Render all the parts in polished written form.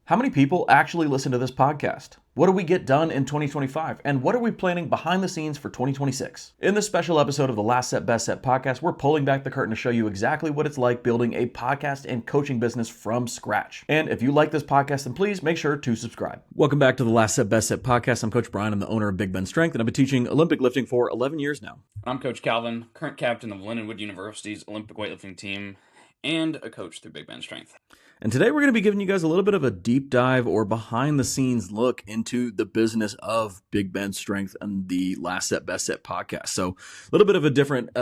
How many people actually listen to this podcast? What do we get done in 2025? And what are we planning behind the scenes for 2026? In this special episode of the Last Set Best Set podcast, we're pulling back the curtain to show you exactly what it's like building a podcast and coaching business from scratch. And if you like this podcast, then please make sure to subscribe. Welcome back to the Last Set Best Set podcast. I'm Coach Brian. I'm the owner of Big Ben Strength, and I've been teaching Olympic lifting for 11 years now. I'm Coach Calvin, current captain of Lindenwood University's Olympic weightlifting team, and a coach through Big Ben Strength. And today we're going to be giving you guys a little bit of a deep dive or behind the scenes look into the business of Big Ben Strength and the Last Set Best Set podcast. So a little bit of a different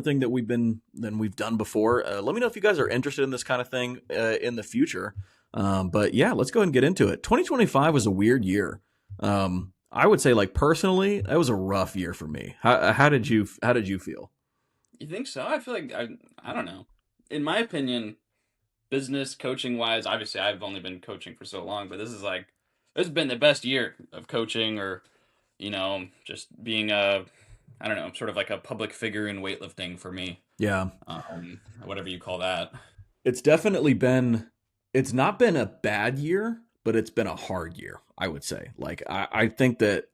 thing that we've done before. Let me know if you guys are interested in this kind of thing in the future. But yeah, let's go ahead and get into it. 2025 was a weird year. I would say, like, personally, that was a rough year for me. How did you feel? You think so? I feel like I don't know. In my opinion, business coaching wise, obviously I've only been coaching for so long, but this has been the best year of coaching, or just being sort of like a public figure in weightlifting for me. Yeah. Whatever you call that. It's not been a bad year, but it's been a hard year, I would say. Like, I think that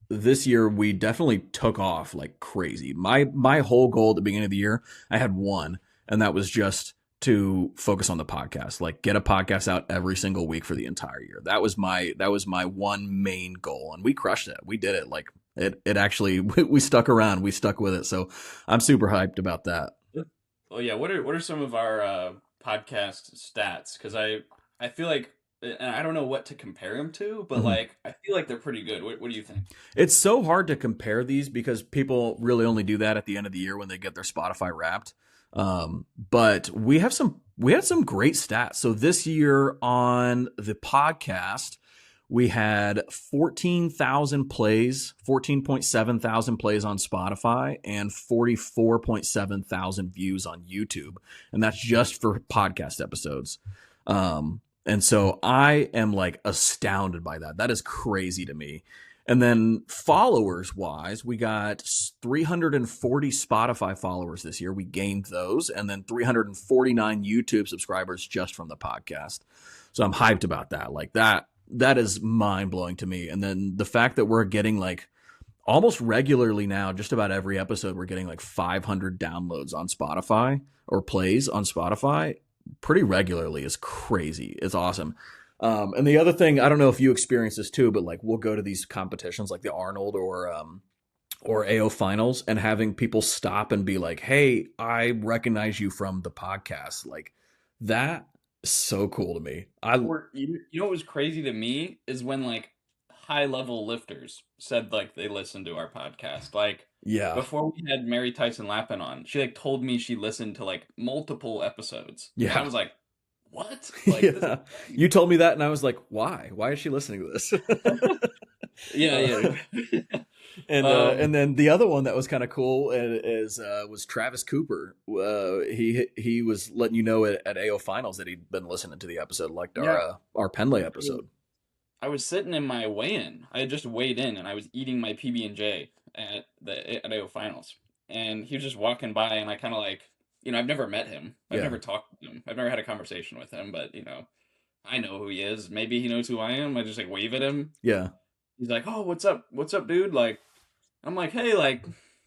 this year we definitely took off like crazy. My whole goal at the beginning of the year, I had one, and that was just to focus on the podcast, like get a podcast out every single week for the entire year. That was my one main goal, and we crushed it. We did it. Like it actually, we stuck around, we stuck with it. So I'm super hyped about that. Well, yeah. What are some of our podcast stats? Because I feel like, and I don't know what to compare them to, but like I feel like they're pretty good. What do you think? It's so hard to compare these because people really only do that at the end of the year when they get their Spotify Wrapped. But we had some great stats. So this year on the podcast, we had 14,000 plays, 14.7 thousand plays on Spotify, and 44.7 thousand views on YouTube. And that's just for podcast episodes. And so I am like astounded by that. That is crazy to me. And then followers wise, we got 340 Spotify followers this year. We gained those, and then 349 YouTube subscribers just from the podcast. So I'm hyped about that. Like that is mind blowing to me. And then the fact that we're getting like almost regularly now, just about every episode, we're getting like 500 downloads on Spotify or plays on Spotify pretty regularly is crazy. It's awesome. And the other thing, I don't know if you experience this too, but like we'll go to these competitions like the Arnold or AO finals, and having people stop and be like, "Hey, I recognize you from the podcast." Like that is so cool to me. You know what was crazy to me is when like high level lifters said like they listened to our podcast. Like before we had Mary Tyson Lappin on, she like told me she listened to like multiple episodes. Yeah, and I was like, what? Like, yeah. You told me that, and I was like, why? Why is she listening to this? Yeah. And then the other one that was kind of cool was Travis Cooper. He was letting you know at AO Finals that he'd been listening to the episode, like our Penley episode. I was sitting in my weigh-in. I had just weighed in, and I was eating my PB&J at AO Finals, and he was just walking by, and I kind of like, I've never met him. I've never talked to him. I've never had a conversation with him, but, I know who he is. Maybe he knows who I am. I just, like, wave at him. Yeah. He's like, oh, what's up? What's up, dude? Like, I'm like, hey, like,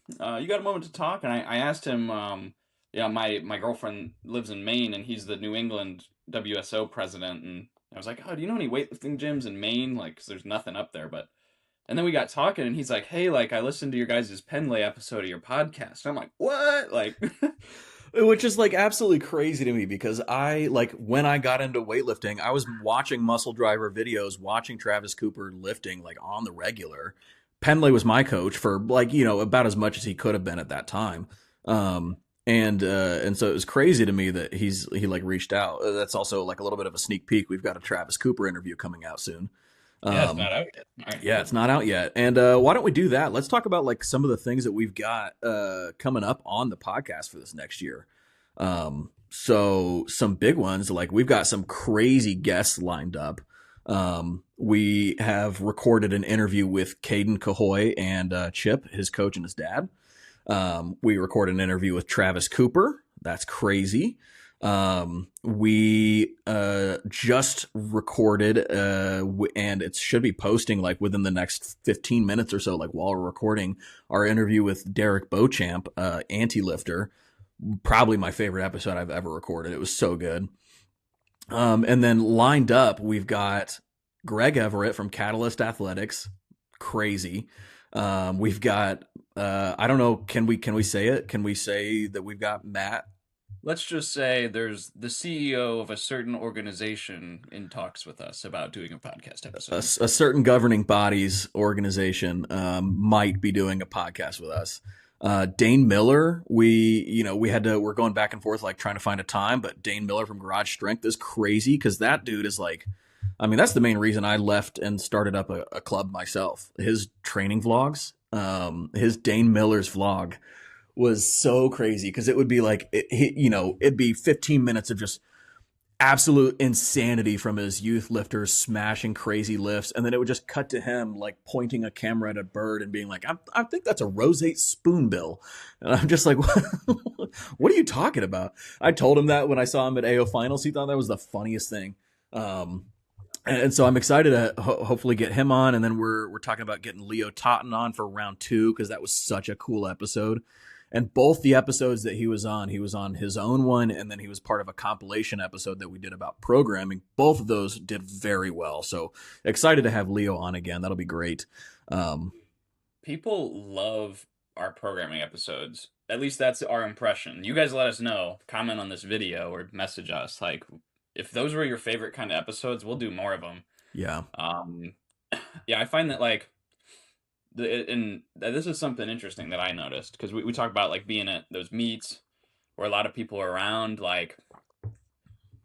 you got a moment to talk? And I asked him, my girlfriend lives in Maine, and he's the New England WSO president. And I was like, oh, do you know any weightlifting gyms in Maine? Like, 'cause there's nothing up there, but... And then we got talking, and he's like, hey, like, I listened to your guys' Penley episode of your podcast. And I'm like, what? Like... Which is like absolutely crazy to me because when I got into weightlifting, I was watching muscle driver videos, watching Travis Cooper lifting like on the regular. Penley was my coach for like, about as much as he could have been at that time. And so it was crazy to me that he like reached out. That's also like a little bit of a sneak peek. We've got a Travis Cooper interview coming out soon. Yeah, it's not out yet. Right. Yeah, it's not out yet. And why don't we do that? Let's talk about like some of the things that we've got coming up on the podcast for this next year. So some big ones, like we've got some crazy guests lined up. We have recorded an interview with Caden Cahoy and Chip, his coach and his dad. We recorded an interview with Travis Cooper. That's crazy. We just recorded, and it should be posting like within the next 15 minutes or so, like while we're recording, our interview with Derek Beauchamp, anti-lifter. Probably my favorite episode I've ever recorded. It was so good. And then lined up, we've got Greg Everett from Catalyst Athletics. Crazy. We've got I don't know, can we say it? Can we say that we've got Matt? Let's just say there's the CEO of a certain organization in talks with us about doing a podcast episode. A certain governing body's organization might be doing a podcast with us. Dane Miller, we're going back and forth like trying to find a time, but Dane Miller from Garage Strength is crazy because that dude is like, I mean, that's the main reason I left and started up a club myself. His training vlogs, his Dane Miller's vlog was so crazy because it would be like, it'd be 15 minutes of just absolute insanity from his youth lifters smashing crazy lifts. And then it would just cut to him like pointing a camera at a bird and being like, I think that's a roseate spoonbill. And I'm just like, what are you talking about? I told him that when I saw him at AO Finals. He thought that was the funniest thing. And so I'm excited to hopefully get him on. And then we're talking about getting Leo Totten on for round 2 because that was such a cool episode. And both the episodes that he was on his own one, and then he was part of a compilation episode that we did about programming. Both of those did very well. So excited to have Leo on again. That'll be great. People love our programming episodes. At least that's our impression. You guys let us know. Comment on this video or message us. Like, if those were your favorite kind of episodes, we'll do more of them. Yeah. Yeah, I find that like, and this is something interesting that I noticed because we talk about like being at those meets where a lot of people are around. Like,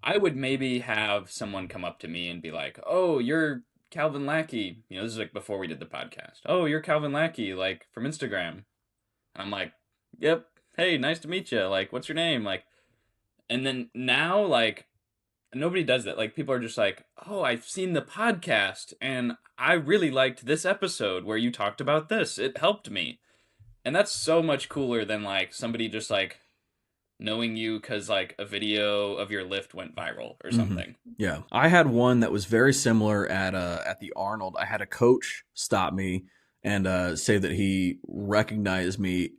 I would maybe have someone come up to me and be like, "Oh, you're Calvin Lackey." You know, this is like before we did the podcast. "Oh, you're Calvin Lackey, like from Instagram." And I'm like, "Yep. Hey, nice to meet you. Like, what's your name?" Like, and then now like nobody does that. Like, people are just like, "Oh, I've seen the podcast and I really liked this episode where you talked about this. It helped me." And that's so much cooler than like somebody just like knowing you because like a video of your lift went viral or something. Mm-hmm. Yeah. I had one that was very similar at the Arnold. I had a coach stop me and say that he recognized me.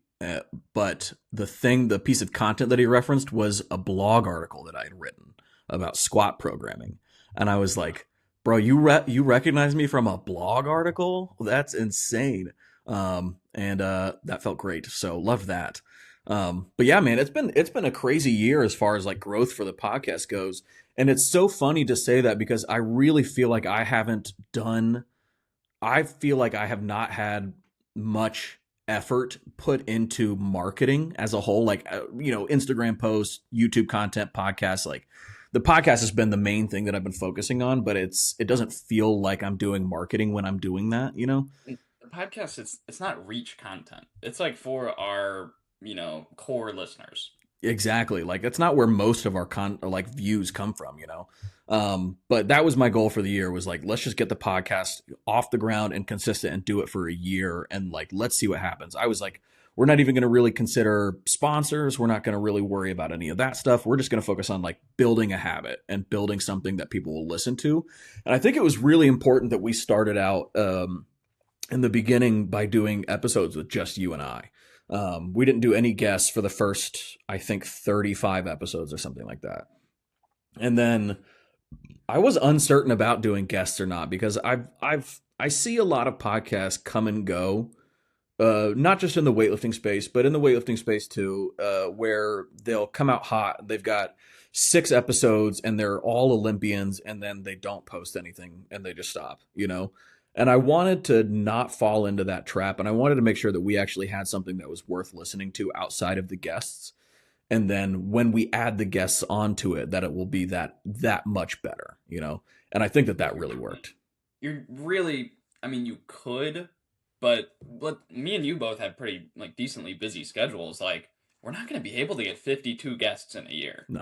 But the piece of content that he referenced was a blog article that I had written about squat programming. And I was like, bro, you recognize me from a blog article? That's insane. And that felt great. So love that. But yeah, man, it's been a crazy year as far as like growth for the podcast goes. And it's so funny to say that because I really feel like I have not had much effort put into marketing as a whole, like, Instagram posts, YouTube content, podcasts. Like, the podcast has been the main thing that I've been focusing on, but it doesn't feel like I'm doing marketing when I'm doing that, The podcast, it's not reach content. It's like for our, core listeners. Exactly. Like, that's not where most of our views come from, But that was my goal for the year, was like, let's just get the podcast off the ground and consistent and do it for a year. And like, let's see what happens. I was like, we're not even going to really consider sponsors. We're not going to really worry about any of that stuff. We're just going to focus on like building a habit and building something that people will listen to. And I think it was really important that we started out in the beginning by doing episodes with just you and I. We didn't do any guests for the first, I think, 35 episodes or something like that. And then I was uncertain about doing guests or not because I see a lot of podcasts come and go. Not just in the weightlifting space, but in the weightlifting space too, where they'll come out hot. They've got 6 episodes and they're all Olympians, and then they don't post anything and they just stop, And I wanted to not fall into that trap, and I wanted to make sure that we actually had something that was worth listening to outside of the guests. And then when we add the guests onto it, that it will be that much better, And I think that really worked. You're really, you could. But me and you both have pretty like decently busy schedules. Like, we're not going to be able to get 52 guests in a year. No.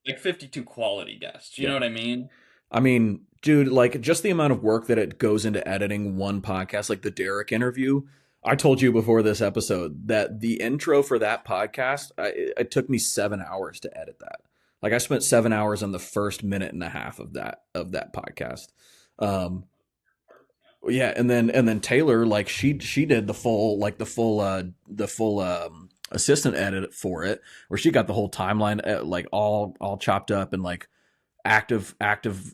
Like 52 quality guests. You know what I mean? I mean, dude, like just the amount of work that it goes into editing one podcast, like the Derek interview. I told you before this episode that the intro for that podcast, it took me 7 hours to edit that. Like I spent 7 hours on the first minute and a half of that podcast. Um, yeah, and then Taylor, like she did the full assistant edit for it, where she got the whole timeline like all chopped up and like active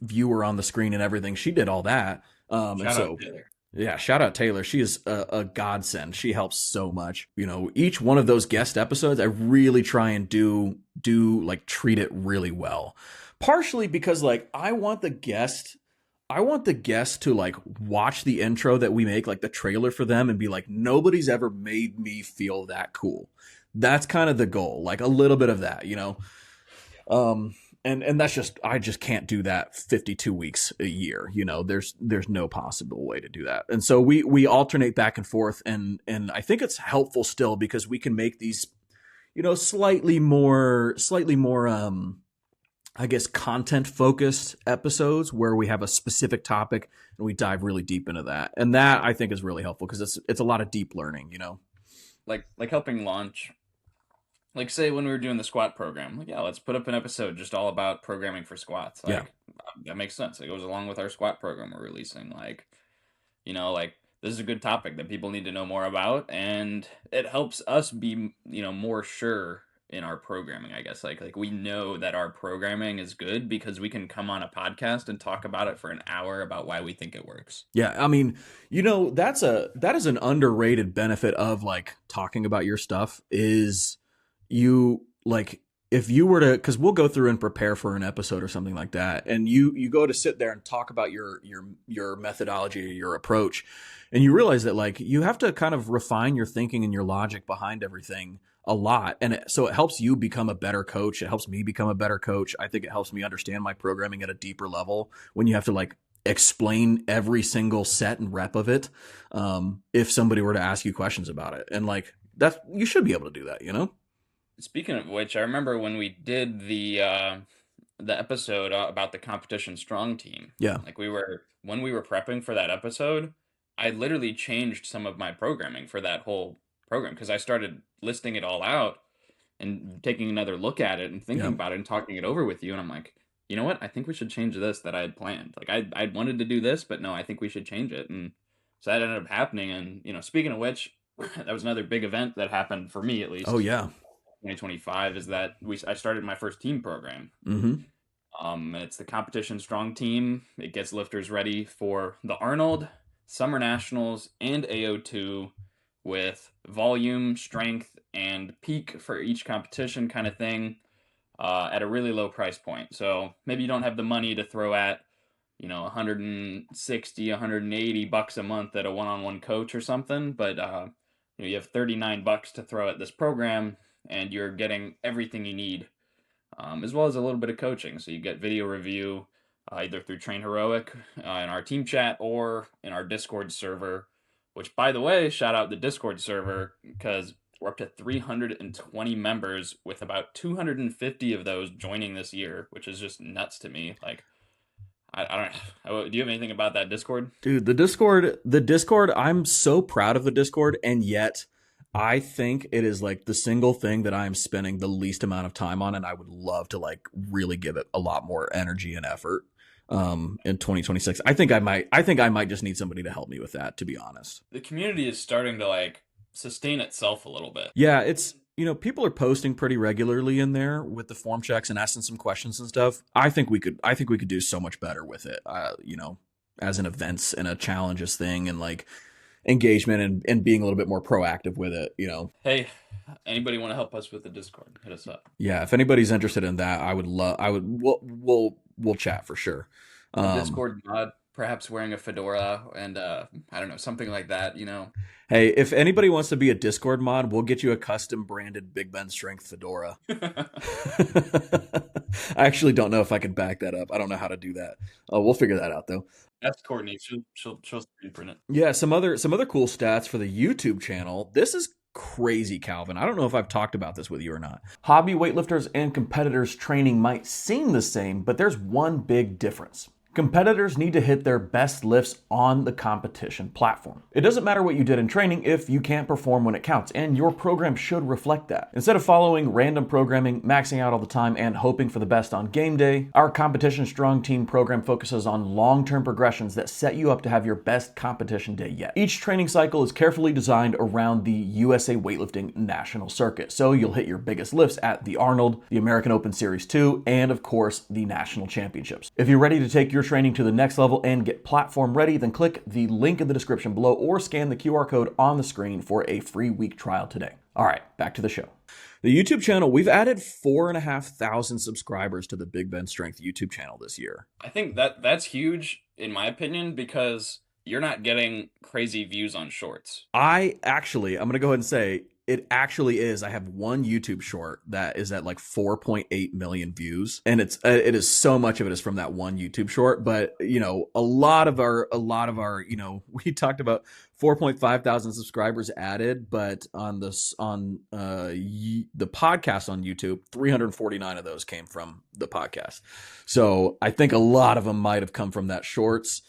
viewer on the screen and everything. She did all that. And Shout out so Taylor. yeah, shout out Taylor. She is a godsend. She helps so much. You know, each one of those guest episodes, I really try and do like treat it really well. Partially because like I want the guest to like watch the intro that we make, like the trailer for them, and be like, nobody's ever made me feel that cool. That's kind of the goal, like a little bit of that, you know. Um, and that's just I just can't do that 52 weeks a year. You know, there's no possible way to do that. And so we alternate back and forth, and I think it's helpful still because we can make these, you know, slightly more I guess content focused episodes where we have a specific topic and we dive really deep into that. And that I think is really helpful because it's a lot of deep learning, you know. Like helping launch, like say when we were doing the squat program, like yeah, let's put up an episode just all about programming for squats. Yeah. Like that makes sense. It goes along with our squat program we're releasing. Like, you know, like this is a good topic that people need to know more about, and it helps us be, you know, more sure in our programming, I guess. Like we know that our programming is good because we can come on a podcast and talk about it for an hour about why we think it works. Yeah, I mean, you know, that is an underrated benefit of like talking about your stuff is you like if you were to because we'll go through and prepare for an episode or something like that, and you go to sit there and talk about your methodology, your approach, and you realize that like you have to kind of refine your thinking and your logic behind everything a lot, and so it helps you become a better coach. It helps me become a better coach. I think it helps me understand my programming at a deeper level when you have to like explain every single set and rep of it. If somebody were to ask you questions about it, and like that's you should be able to do that, you know. Speaking of which, I remember when we did the episode about the competition strong team. Yeah. Like when we were prepping for that episode, I literally changed some of my programming for that whole program because I started listing it all out and taking another look at it and thinking Yeah. about it and talking it over with you. And I'm like, you know what? I think we should change this that I had planned. Like I wanted to do this, but no, I think we should change it. And so that ended up happening. And, you know, speaking of which, that was another big event that happened for me, at Oh least. yeah. 2025 is that I started my first team program. Mm-hmm. It's the competition strong team. It gets lifters ready for the Arnold, Summer Nationals, and AO2 with volume, strength, and peak for each competition kind of thing at a really low price point. So maybe you don't have the money to throw at, you know, 160, 180 bucks a month at a one-on-one coach or something, but you know, you have 39 bucks to throw at this program and you're getting everything you need, as well as a little bit of coaching. So you get video review either through Train Heroic in our team chat or in our Discord server, which, by the way, shout out the Discord server because we're up to 320 members with about 250 of those joining this year, which is just nuts to me. Like, I don't. Do you have anything about that Discord? Dude, the Discord, I'm so proud of the Discord, and yet I think it is like the single thing that I'm spending the least amount of time on, and I would love to like really give it a lot more energy and effort in 2026. I think I might just need somebody to help me with that, to be honest. The community is starting to like sustain itself a little bit. Yeah, it's you know, people are posting pretty regularly in there with the form checks and asking some questions and stuff. I think we could do so much better with it. You know, as an events and a challenges thing and like engagement and being a little bit more proactive with it, you know. Hey, anybody want to help us with the Discord? Hit us up. Yeah, if anybody's interested in that, we'll chat for sure. Discord mod, perhaps wearing a fedora and I don't know, something like that, you know. Hey, if anybody wants to be a Discord mod, we'll get you a custom branded Big Ben Strength fedora. I actually don't know if I can back that up. I don't know how to do that. We'll figure that out though. That's Courtney. She'll screen print it. Yeah, some other cool stats for the YouTube channel. This is crazy, Calvin. I don't know if I've talked about this with you or not. Hobby weightlifters and competitors training might seem the same, but there's one big difference. Competitors need to hit their best lifts on the competition platform. It doesn't matter what you did in training if you can't perform when it counts, and your program should reflect that. Instead of following random programming, maxing out all the time, and hoping for the best on game day, our Competition Strong Team program focuses on long-term progressions that set you up to have your best competition day yet. Each training cycle is carefully designed around the USA Weightlifting National Circuit, so you'll hit your biggest lifts at the Arnold, the American Open Series 2, and of course, the National Championships. If you're ready to take your training to the next level and get platform ready, then click the link in the description below or scan the QR code on the screen for a free week trial today. All right, back to the show. The YouTube channel, we've added 4,500 subscribers to the Big Ben Strength YouTube channel this year. I think that's huge in my opinion because you're not getting crazy views on shorts. I'm going to go ahead and say it actually is. I have one YouTube short that is at like 4.8 million views, and it is so much of it is from that one YouTube short. But you know, a lot of our, you know, we talked about 4.5 thousand subscribers added, but on the podcast on YouTube, 349 of those came from the podcast. So I think a lot of them might have come from that shorts.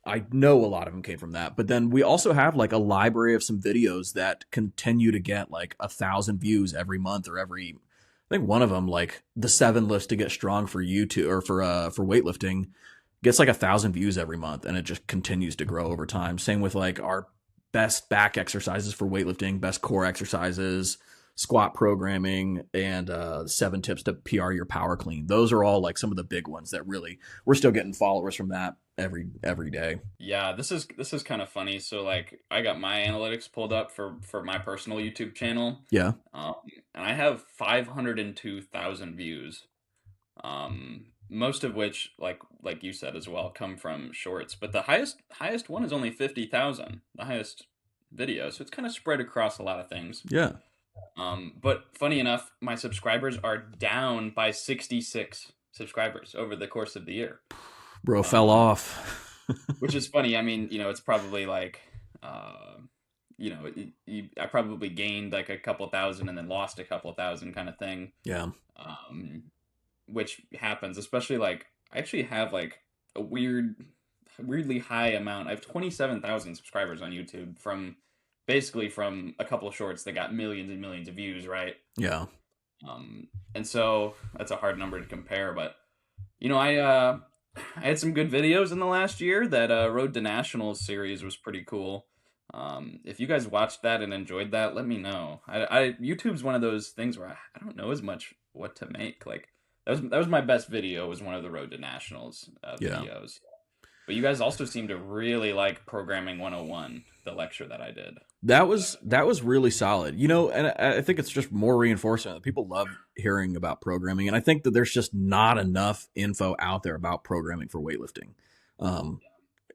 I know a lot of them came from that, but then we also have like a library of some videos that continue to get like 1,000 views every month or every, I think one of them, like the 7 lifts to get strong for YouTube or for weightlifting, gets like 1,000 views every month, and it just continues to grow over time. Same with like our best back exercises for weightlifting, best core exercises, squat programming, and 7 tips to PR your power clean. Those are all like some of the big ones that really we're still getting followers from that every day. Yeah, this is kind of funny. So like I got my analytics pulled up for my personal YouTube channel. Yeah. And I have 502,000 views. Most of which, like you said as well, come from shorts. But the highest one is only 50,000, the highest video. So it's kind of spread across a lot of things. Yeah. But funny enough, my subscribers are down by 66 subscribers over the course of the year. Bro fell off. Which is funny. I mean, you know, it's probably like, you know, I probably gained like a couple thousand and then lost a couple thousand kind of thing. Yeah. Which happens, especially like I actually have like a weirdly high amount. I have 27,000 subscribers on YouTube from a couple of shorts that got millions and millions of views, right? Yeah. And so that's a hard number to compare, but you know, I had some good videos in the last year. That Road to Nationals series was pretty cool. If you guys watched that and enjoyed that, let me know. YouTube's one of those things where I don't know as much what to make. Like that was my best video, was one of the Road to Nationals videos. But you guys also seem to really like Programming 101, the lecture that I did. That was really solid. You know, and I think it's just more reinforcement that people love hearing about programming. And I think that there's just not enough info out there about programming for weightlifting,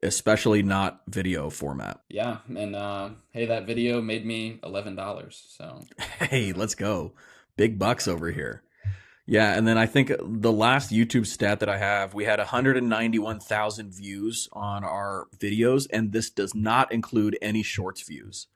especially not video format. Yeah. And hey, that video made me $11. So hey, let's go. Big bucks over here. Yeah, and then I think the last YouTube stat that I have, we had 191,000 views on our videos, and this does not include any shorts views.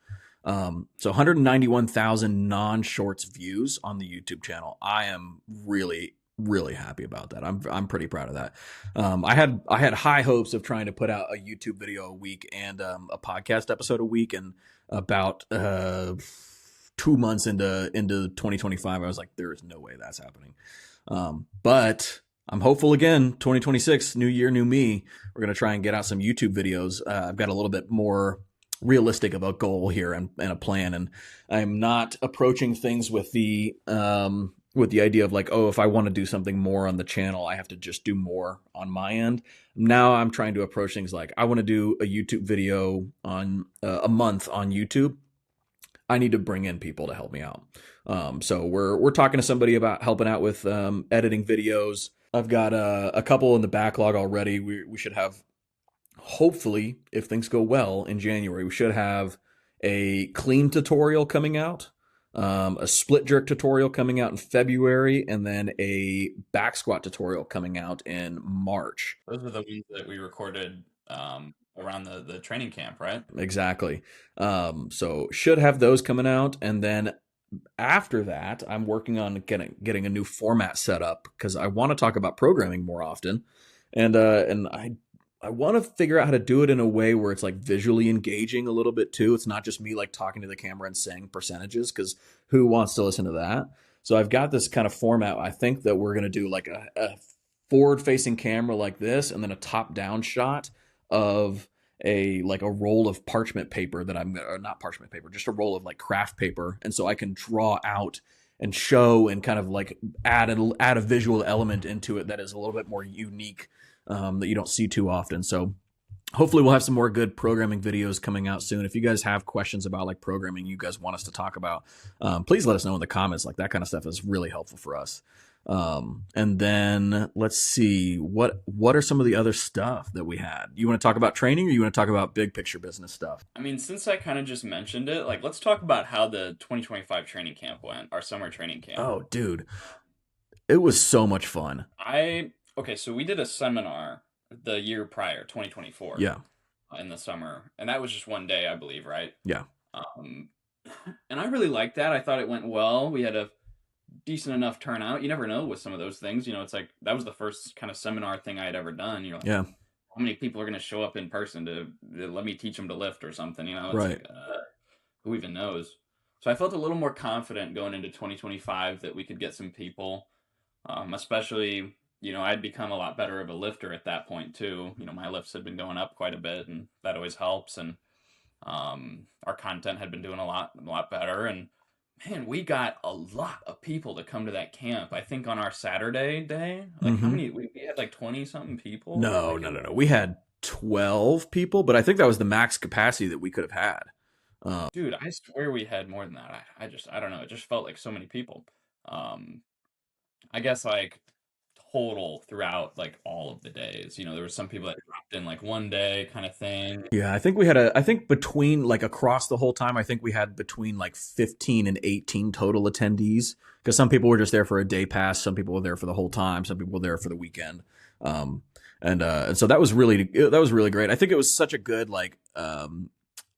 So 191,000 non-shorts views on the YouTube channel. I am really, really happy about that. I'm pretty proud of that. I had high hopes of trying to put out a YouTube video a week and a podcast episode a week, and about 2 months into 2025, I was like, there is no way that's happening. But I'm hopeful again. 2026, new year, new me. We're gonna try and get out some YouTube videos. I've got a little bit more realistic of a goal here and a plan, and I'm not approaching things with the idea of like, oh, if I want to do something more on the channel, I have to just do more on my end. Now I'm trying to approach things like, I want to do a YouTube video on a month on YouTube. I need to bring in people to help me out. So we're talking to somebody about helping out with editing videos. I've got a couple in the backlog already. We should have, hopefully, if things go well, in January, we should have a clean tutorial coming out, a split jerk tutorial coming out in February, and then a back squat tutorial coming out in March. Those are the ones that we recorded around the training camp, right? Exactly. So should have those coming out, and then after that, I'm working on getting a new format set up because I want to talk about programming more often, And I want to figure out how to do it in a way where it's like visually engaging a little bit too. It's not just me like talking to the camera and saying percentages, because who wants to listen to that? So I've got this kind of format. I think that we're going to do like a forward facing camera like this, and then a top down shot of a roll of parchment paper that I'm, or not parchment paper, just a roll of like craft paper. And so I can draw out and show and kind of like add a visual element into it that is a little bit more unique, that you don't see too often. So hopefully we'll have some more good programming videos coming out soon. If you guys have questions about like programming you guys want us to talk about, please let us know in the comments. Like that kind of stuff is really helpful for us. And then let's see, what are some of the other stuff that we had? You want to talk about training, or you want to talk about big picture business stuff? I mean, since I kind of just mentioned it, like let's talk about how the 2025 training camp went, our summer training camp. Oh, dude, it was so much fun. Okay, so we did a seminar the year prior, 2024. Yeah. In the summer, and that was just one day, I believe, right? Yeah. Um, and I really liked that. I thought it went well. We had a decent enough turnout. You never know with some of those things. It's like that was the first kind of seminar thing I had ever done. You're like, Yeah. how many people are going to show up in person to let me teach them to lift or something? It's Right. like, who even knows? So I felt a little more confident going into 2025 that we could get some people, especially, I'd become a lot better of a lifter at that point too. My lifts had been going up quite a bit, and that always helps. And our content had been doing a lot better. And man, we got a lot of people to come to that camp. I think on our Saturday day, like how many? We had like 20 something people. No. We had 12 people, but I think that was the max capacity that we could have had. Dude, I swear we had more than that. I don't know. It just felt like so many people. I guess like total throughout like all of the days. There were some people that dropped in like one day kind of thing. Yeah, I think between like across the whole time, I think we had between like 15 and 18 total attendees, because some people were just there for a day pass, some people were there for the whole time, some people were there for the weekend. And so that was really great. I think it was such a good like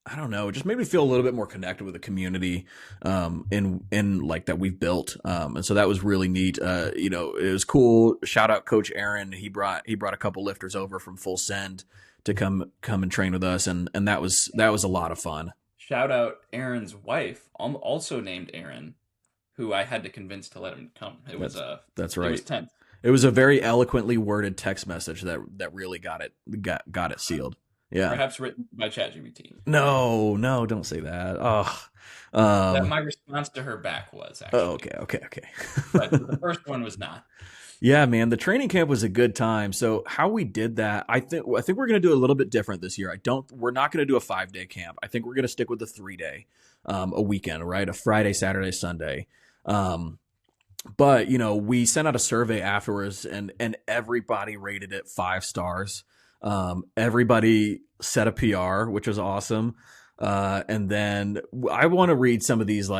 I don't know, it just made me feel a little bit more connected with the community, in like that we've built. And so that was really neat. It was cool. Shout out Coach Aaron. He brought a couple lifters over from Full Send to come and train with us. And that was a lot of fun. Shout out Aaron's wife, also named Aaron, who I had to convince to let him come. That's right. It was tense. It was a very eloquently worded text message that really got it sealed. Yeah. Perhaps written by ChatGPT. No, don't say that. Oh, that my response to her back was actually. Oh, okay. But the first one was not. Yeah, man, the training camp was a good time. So how we did that, I think we're going to do a little bit different this year. We're not going to do a 5-day camp. I think we're going to stick with the 3-day, a weekend, right? A Friday, Saturday, Sunday. But we sent out a survey afterwards, and everybody rated it 5 stars. Everybody set a PR, which was awesome. And then I want to read some of these,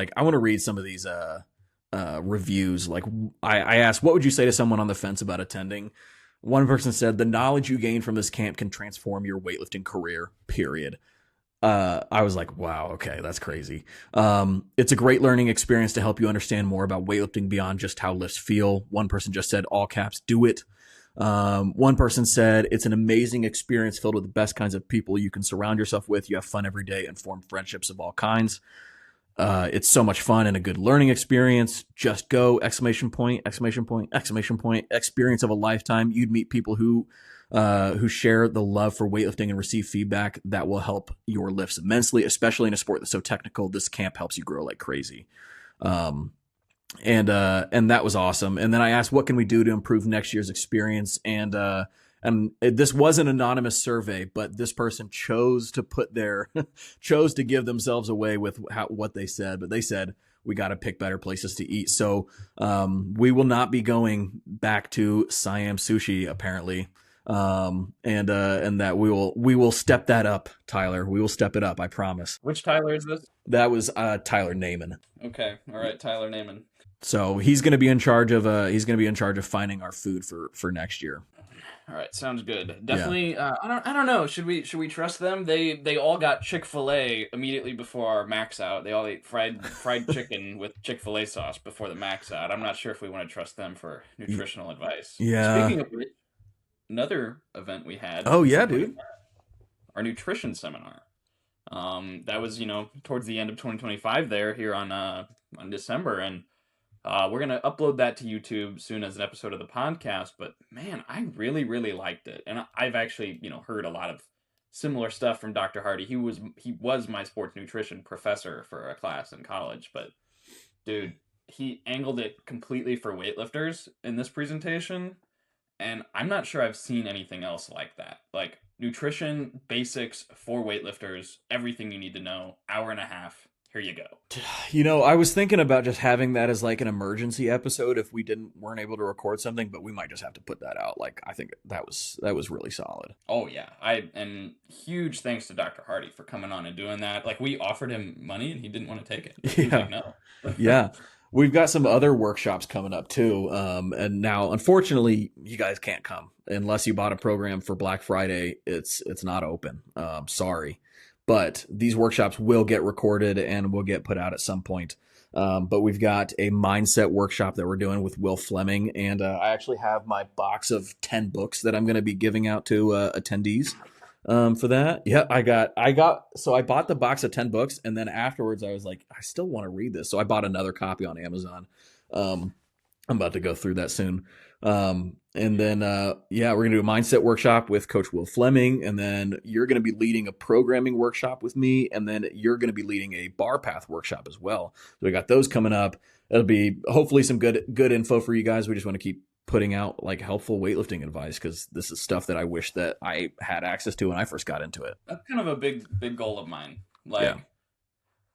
reviews. Like I asked, what would you say to someone on the fence about attending? One person said, the knowledge you gain from this camp can transform your weightlifting career, period. I was like, wow, okay, that's crazy. It's a great learning experience to help you understand more about weightlifting beyond just how lifts feel. One person just said, all caps, do it. One person said, it's an amazing experience filled with the best kinds of people you can surround yourself with. You have fun every day and form friendships of all kinds. It's so much fun and a good learning experience. Just go! ! Experience of a lifetime. You'd meet people who share the love for weightlifting and receive feedback that will help your lifts immensely, especially in a sport that's so technical. This camp helps you grow like crazy. And that was awesome. And then I asked, what can we do to improve next year's experience? And this was an anonymous survey, but this person chose to give themselves away with what they said. But they said, we got to pick better places to eat. So, we will not be going back to Siam Sushi, apparently. And that we will step that up, Tyler. We will step it up. I promise. Which Tyler is this? That was, Tyler Naiman. Okay. All right. Tyler Naiman. So he's going to be in charge of finding our food for next year. All right, sounds good. Definitely. Yeah. I don't know. Should we trust them? They all got Chick-fil-A immediately before our max out. They all ate fried chicken with Chick-fil-A sauce before the max out. I'm not sure if we want to trust them for nutritional advice. Yeah. Speaking of which, another event we had Oh yeah, supporting dude. our nutrition seminar. That was, towards the end of 2025 there here on December, and we're gonna upload that to YouTube soon as an episode of the podcast. But man, I really, really liked it, and I've actually, heard a lot of similar stuff from Dr. Hardy. He was my sports nutrition professor for a class in college, but dude, he angled it completely for weightlifters in this presentation, and I'm not sure I've seen anything else like that. Like nutrition basics for weightlifters, everything you need to know, hour and a half. Here you go. I was thinking about just having that as like an emergency episode if we weren't able to record something, but we might just have to put that out. Like I think that was really solid. Oh yeah, and huge thanks to Dr. Hardy for coming on and doing that. Like we offered him money and he didn't want to take it. He was Yeah. like, no. Yeah. We've got some other workshops coming up too. And now unfortunately you guys can't come unless you bought a program for Black Friday. It's not open. Sorry. But these workshops will get recorded and will get put out at some point. But we've got a mindset workshop that we're doing with Will Fleming. And I actually have my box of 10 books that I'm going to be giving out to attendees for that. Yeah, so I bought the box of 10 books. And then afterwards I was like, I still want to read this. So I bought another copy on Amazon. I'm about to go through that soon. And then, we're going to do a mindset workshop with Coach Will Fleming. And then you're going to be leading a programming workshop with me. And then you're going to be leading a bar path workshop as well. So we got those coming up. It'll be hopefully some good info for you guys. We just want to keep putting out like helpful weightlifting advice because this is stuff that I wish that I had access to when I first got into it. That's kind of a big goal of mine. Like, Yeah.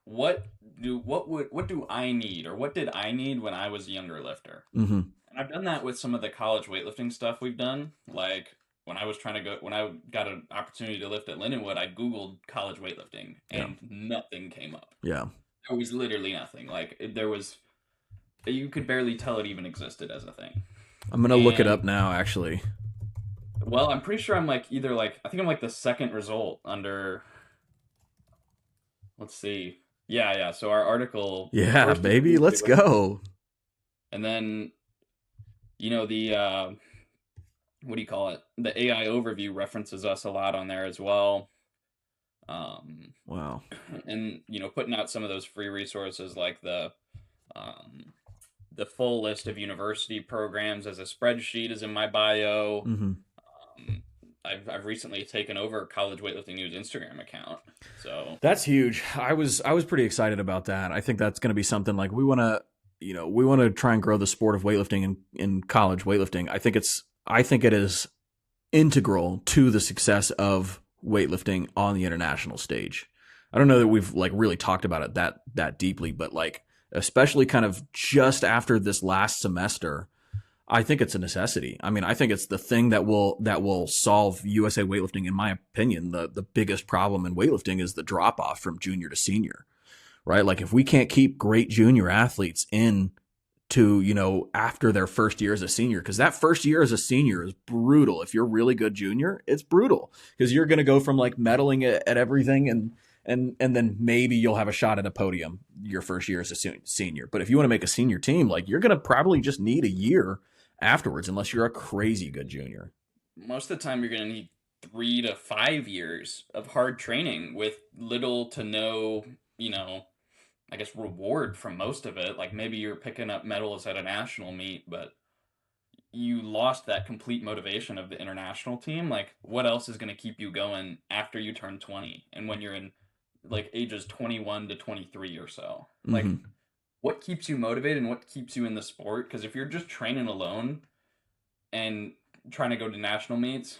what do I need, or what did I need when I was a younger lifter? Mm-hmm. And I've done that with some of the college weightlifting stuff we've done. Like when I got an opportunity to lift at Lindenwood, I Googled college weightlifting and nothing came up. Yeah. There was literally nothing. Like you could barely tell it even existed as a thing. I'm going to look it up now, actually. Well, I'm pretty sure I'm I think I'm like the second result under, let's see. Yeah. So our article. Yeah, baby, let's go. And then, the, what do you call it? The AI overview references us a lot on there as well. Wow. And, putting out some of those free resources like the full list of university programs as a spreadsheet is in my bio. Mm-hmm. I've recently taken over College Weightlifting News Instagram account, so that's huge. I was pretty excited about that. I think that's going to be something like we want to try and grow the sport of weightlifting in college weightlifting. I think it is integral to the success of weightlifting on the international stage. I don't know that we've like really talked about it that deeply, but like especially kind of just after this last semester, I think it's a necessity. I mean, I think it's the thing that will solve USA weightlifting. In my opinion, the biggest problem in weightlifting is the drop off from junior to senior, right? Like if we can't keep great junior athletes in to, after their first year as a senior, because that first year as a senior is brutal. If you're a really good junior, it's brutal because you're going to go from like medaling at everything and then maybe you'll have a shot at a podium your first year as a senior. But if you want to make a senior team, like you're going to probably just need a year afterwards, unless you're a crazy good junior. Most of the time you're going to need 3 to 5 years of hard training with little to no, I guess reward from most of it. Like maybe you're picking up medals at a national meet, but you lost that complete motivation of the international team. Like what else is going to keep you going after you turn 20 and when you're in like ages 21 to 23 or so? Like what keeps you motivated and what keeps you in the sport? Because if you're just training alone and trying to go to national meets,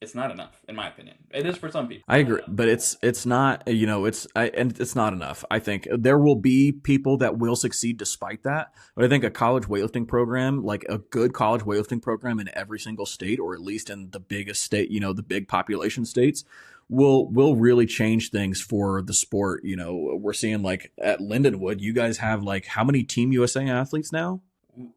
it's not enough, in my opinion. It is for some people. I agree, but it's not, and it's not enough. I think there will be people that will succeed despite that. But I think a college weightlifting program, like a good college weightlifting program in every single state, or at least in the biggest state, the big population states, will really change things for the sport. We're seeing like at Lindenwood, you guys have like how many Team USA athletes now?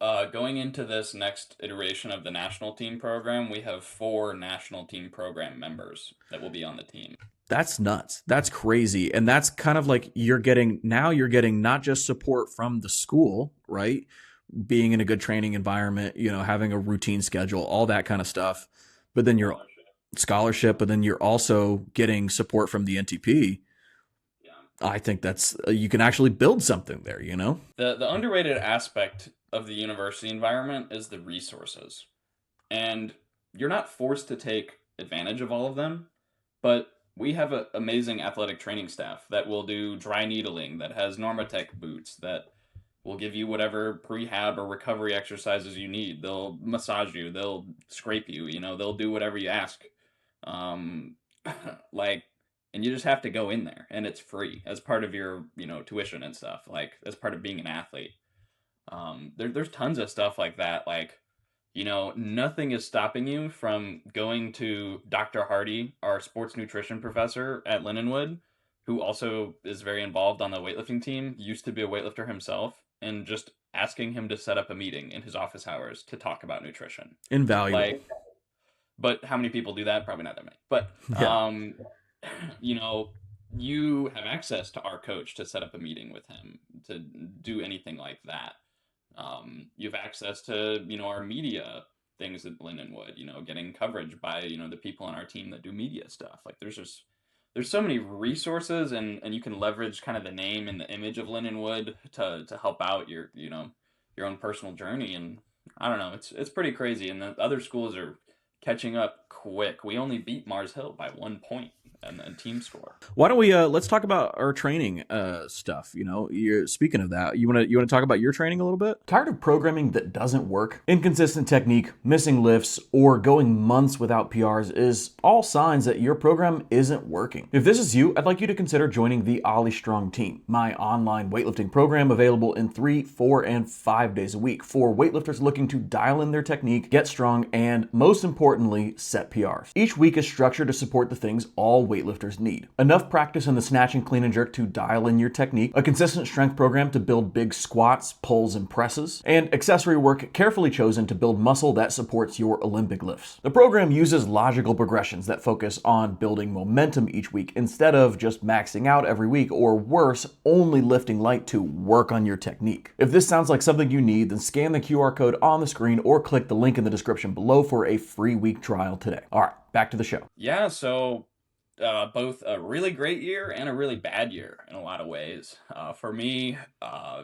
Going into this next iteration of the national team program, we have 4 national team program members that will be on the team. That's nuts. That's crazy. And that's kind of like you're getting not just support from the school, right? Being in a good training environment, having a routine schedule, all that kind of stuff. but then you're scholarship. scholarship, but then you're also getting support from the NTP. Yeah. I think that's you can actually build something there, you know? The underrated aspect of the university environment is the resources. And you're not forced to take advantage of all of them, but we have an amazing athletic training staff that will do dry needling, that has Normatec boots, that will give you whatever prehab or recovery exercises you need. They'll massage you, they'll scrape you, they'll do whatever you ask. Um, like, and you just have to go in there, and it's free as part of your, tuition and stuff. Like as part of being an athlete. There's tons of stuff like that. Like, nothing is stopping you from going to Dr. Hardy, our sports nutrition professor at Lindenwood, who also is very involved on the weightlifting team, used to be a weightlifter himself, and just asking him to set up a meeting in his office hours to talk about nutrition. Invaluable. Like, but how many people do that? Probably not that many. But, Yeah. you know, you have access to our coach to set up a meeting with him to do anything like that. You have access to, our media things at Lindenwood, getting coverage by, the people on our team that do media stuff. Like there's so many resources, and you can leverage kind of the name and the image of Lindenwood to help out your own personal journey. And I don't know, it's pretty crazy. And the other schools are catching up quick. We only beat Mars Hill by 1 point and team score. Why don't we let's talk about our training stuff. You're speaking of that. You want to talk about your training a little bit? Tired of programming that doesn't work? Inconsistent technique, missing lifts, or going months without PRs is all signs that your program isn't working. If this is you, I'd like you to consider joining the OlyStrong team, my online weightlifting program available in 3, 4, and 5 days a week for weightlifters looking to dial in their technique, get strong, and most importantly, set PRs. Each week is structured to support the things all weightlifters need. Enough practice in the snatch and clean and jerk to dial in your technique, a consistent strength program to build big squats, pulls, and presses, and accessory work carefully chosen to build muscle that supports your Olympic lifts. The program uses logical progressions that focus on building momentum each week instead of just maxing out every week, or worse, only lifting light to work on your technique. If this sounds like something you need, then scan the QR code on the screen or click the link in the description below for a free week trial today. All right, back to the show. Yeah, so both a really great year and a really bad year in a lot of ways. For me,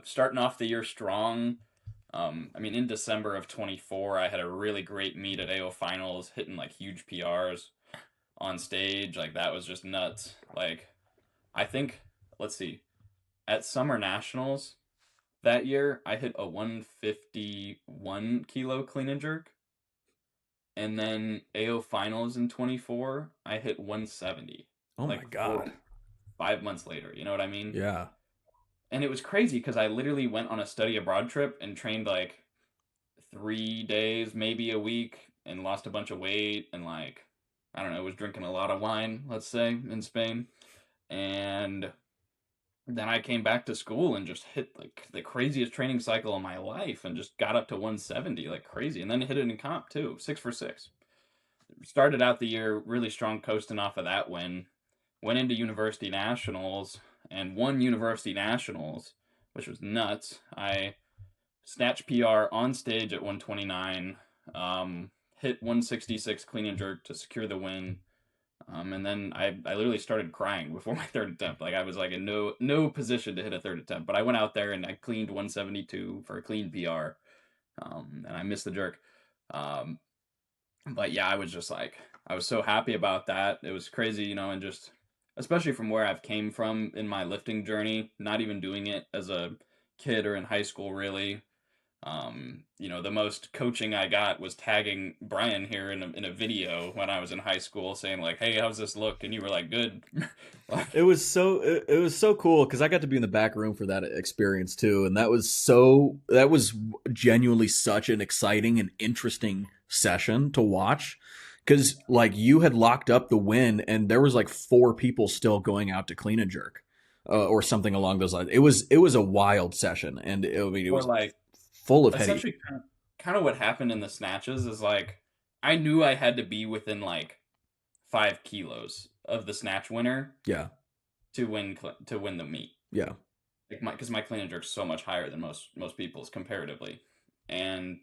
starting off the year strong. In December of 24, I had a really great meet at AO Finals, hitting like huge PRs on stage. Like that was just nuts. Like, I think, let's see, at Summer Nationals that year, I hit a 151 kilo clean and jerk. And then AO Finals in 24, I hit 170. Oh my Like God. 5 months later, you know what I mean? Yeah. And it was crazy because I literally went on a study abroad trip and trained like 3 days, maybe a week, and lost a bunch of weight, and like, I don't know, was drinking a lot of wine, let's say, in Spain. And then I came back to school and just hit like the craziest training cycle of my life and just got up to 170 like crazy, and then hit it in comp too, 6 for 6. Started out the year really strong, coasting off of that win. Went into university nationals and won university nationals, which was nuts. I snatched PR on stage at 129, hit 166 clean and jerk to secure the win. And then I literally started crying before my third attempt. Like I was like in no position to hit a third attempt, but I went out there and I cleaned 172 for a clean PR, and I missed the jerk. But yeah, I was just like, I was so happy about that. It was crazy, and just especially from where I've came from in my lifting journey, not even doing it as a kid or in high school really. The most coaching I got was tagging Brian here in a video when I was in high school, saying like, "Hey, how's this look?" And you were like, "Good." It was so cool because I got to be in the back room for that experience too, and that was genuinely such an exciting and interesting session to watch, because like you had locked up the win and there was like 4 people still going out to clean and jerk, or something along those lines. It was a wild session, and it Or was like full of heady. essentially kind of what happened in the snatches is like I knew I had to be within like 5 kilos of the snatch winner Yeah, to win the meet. yeah, Like because my clean and jerk's so much higher than most people's comparatively, and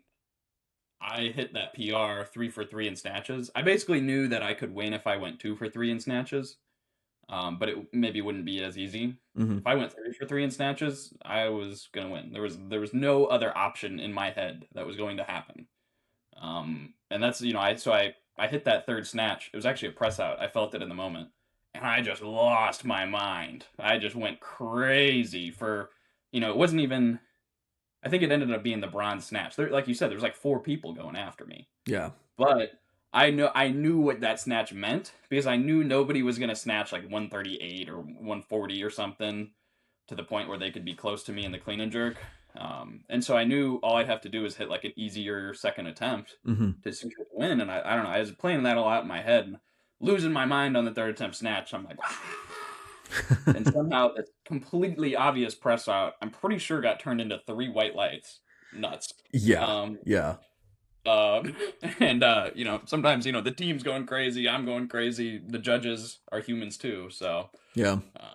I hit that PR 3 for 3 in snatches. I basically knew that I could win if I went 2 for 3 in snatches, but it maybe wouldn't be as easy. Hmm. If I went 3 for 3 in snatches, I was gonna win. There was no other option in my head that was going to happen. And that's I hit that third snatch. It was actually a press out. I felt it in the moment, and I just lost my mind. I just went crazy for it wasn't even. I think it ended up being the bronze snatch. There, like you said, there was like 4 people going after me, Yeah. but I knew what that snatch meant because I knew nobody was gonna snatch like 138 or 140 or something to the point where they could be close to me in the clean and jerk. And so I knew all I'd have to do is hit like an easier second attempt Hmm. to secure the win. And I don't know, I was playing that a lot in my head and losing my mind on the third attempt snatch. I'm like, and somehow this completely obvious press out, I'm pretty sure got turned into 3 white lights. Nuts. Yeah. Um, Yeah. uh, and sometimes the team's going crazy, I'm going crazy. The judges are humans too, so Yeah. uh,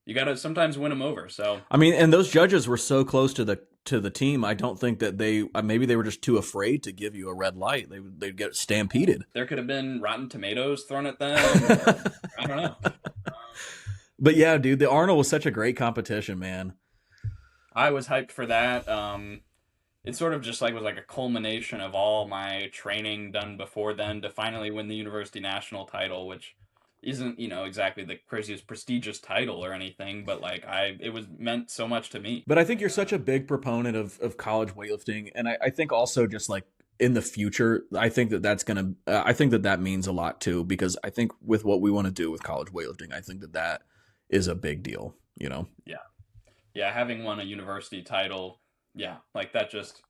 you gotta sometimes win them over. So I mean, and those judges were so close to the team. I don't think that maybe they were just too afraid to give you a red light. They'd get stampeded. there could have been rotten tomatoes thrown at them, or I don't know. But yeah, dude, the Arnold was such a great competition, man. I was hyped for that. It sort of just like was like a culmination of all my training done before then to finally win the university national title, which isn't exactly the craziest prestigious title or anything, but like it was meant so much to me. But I think you're such a big proponent of college weightlifting, and I think also just like in the future, I think I think that means a lot too, because I think with what we want to do with college weightlifting, I think that is a big deal. You know. Yeah, yeah, having won a university title, yeah, like that just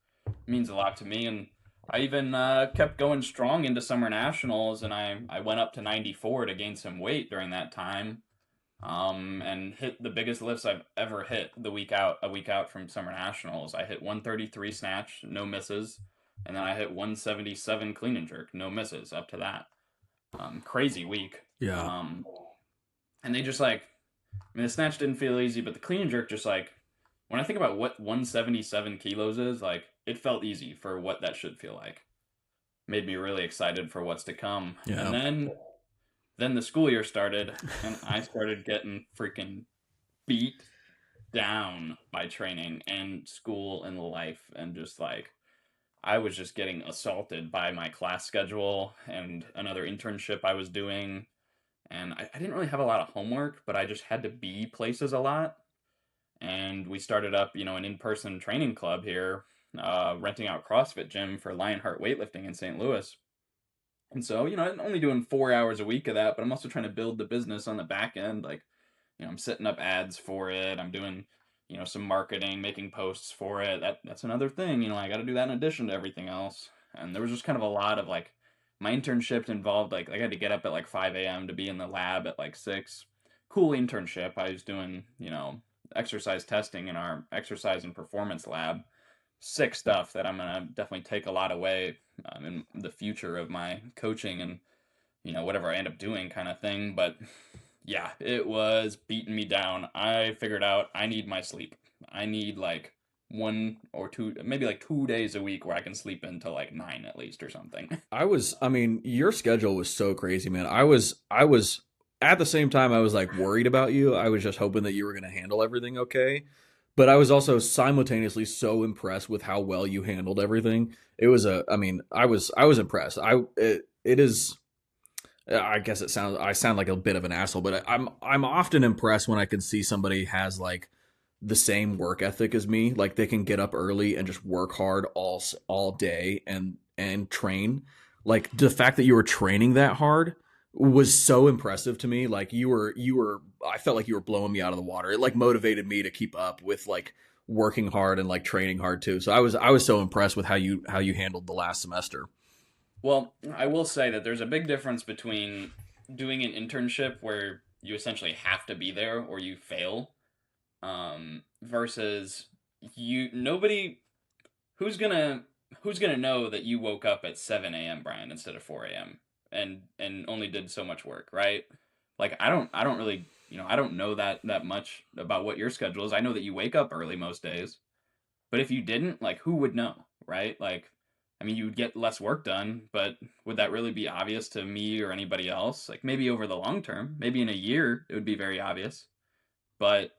means a lot to me. And I even kept going strong into summer nationals, and I went up to 94 to gain some weight during that time. And hit the biggest lifts I've ever hit a week out from summer nationals. I hit 133 snatch, no misses, and then I hit 177 clean and jerk, no misses up to that. Crazy week. Yeah. Um, and they just like, I mean, the snatch didn't feel easy, but the clean and jerk just like, when I think about what 177 kilos is, like, it felt easy for what that should feel like. Made me really excited for what's to come. Yeah. And then the school year started, and I started getting freaking beat down by training and school and life, and just like I was just getting assaulted by my class schedule and another internship I was doing. And I didn't really have a lot of homework, but I just had to be places a lot. And we started up, an in-person training club here, renting out CrossFit gym for Lionheart Weightlifting in St. Louis. And so, I'm only doing 4 hours a week of that, but I'm also trying to build the business on the back end. Like, I'm setting up ads for it. I'm doing, some marketing, making posts for it. That's another thing. I got to do that in addition to everything else. And there was just kind of a lot of like, my internships involved like I had to get up at like 5 a.m. to be in the lab at like 6. Cool internship. I was doing, exercise testing in our exercise and performance lab. Sick stuff that I'm gonna definitely take a lot away in the future of my coaching and whatever I end up doing kind of thing. But yeah, it was beating me down. I figured out I need my sleep. I need like 1 or 2, maybe like 2 days a week where I can sleep until like 9 at least or something. I mean, your schedule was so crazy, man. I was at the same time, I was like worried about you. I was just hoping that you were going to handle everything okay. But I was also simultaneously so impressed with how well you handled everything. I mean, I was impressed. It is, I guess I sound like a bit of an asshole, but I'm often impressed when I can see somebody has like the same work ethic as me. Like they can get up early and just work hard all day and train. Like the fact that you were training that hard was so impressive to me. Like I felt like you were blowing me out of the water. It like motivated me to keep up with like working hard and like training hard too. So I was so impressed with how you handled the last semester. Well, I will say that there's a big difference between doing an internship where you essentially have to be there or you fail, versus you nobody who's gonna know that you woke up at 7 a.m. Brian instead of 4 a.m. and only did so much work, right? Like I don't really I don't know that much about what your schedule is. I know that you wake up early most days, but if you didn't, like who would know, right? Like I mean, you would get less work done, but would that really be obvious to me or anybody else? Like maybe over the long term, maybe in a year, it would be very obvious. But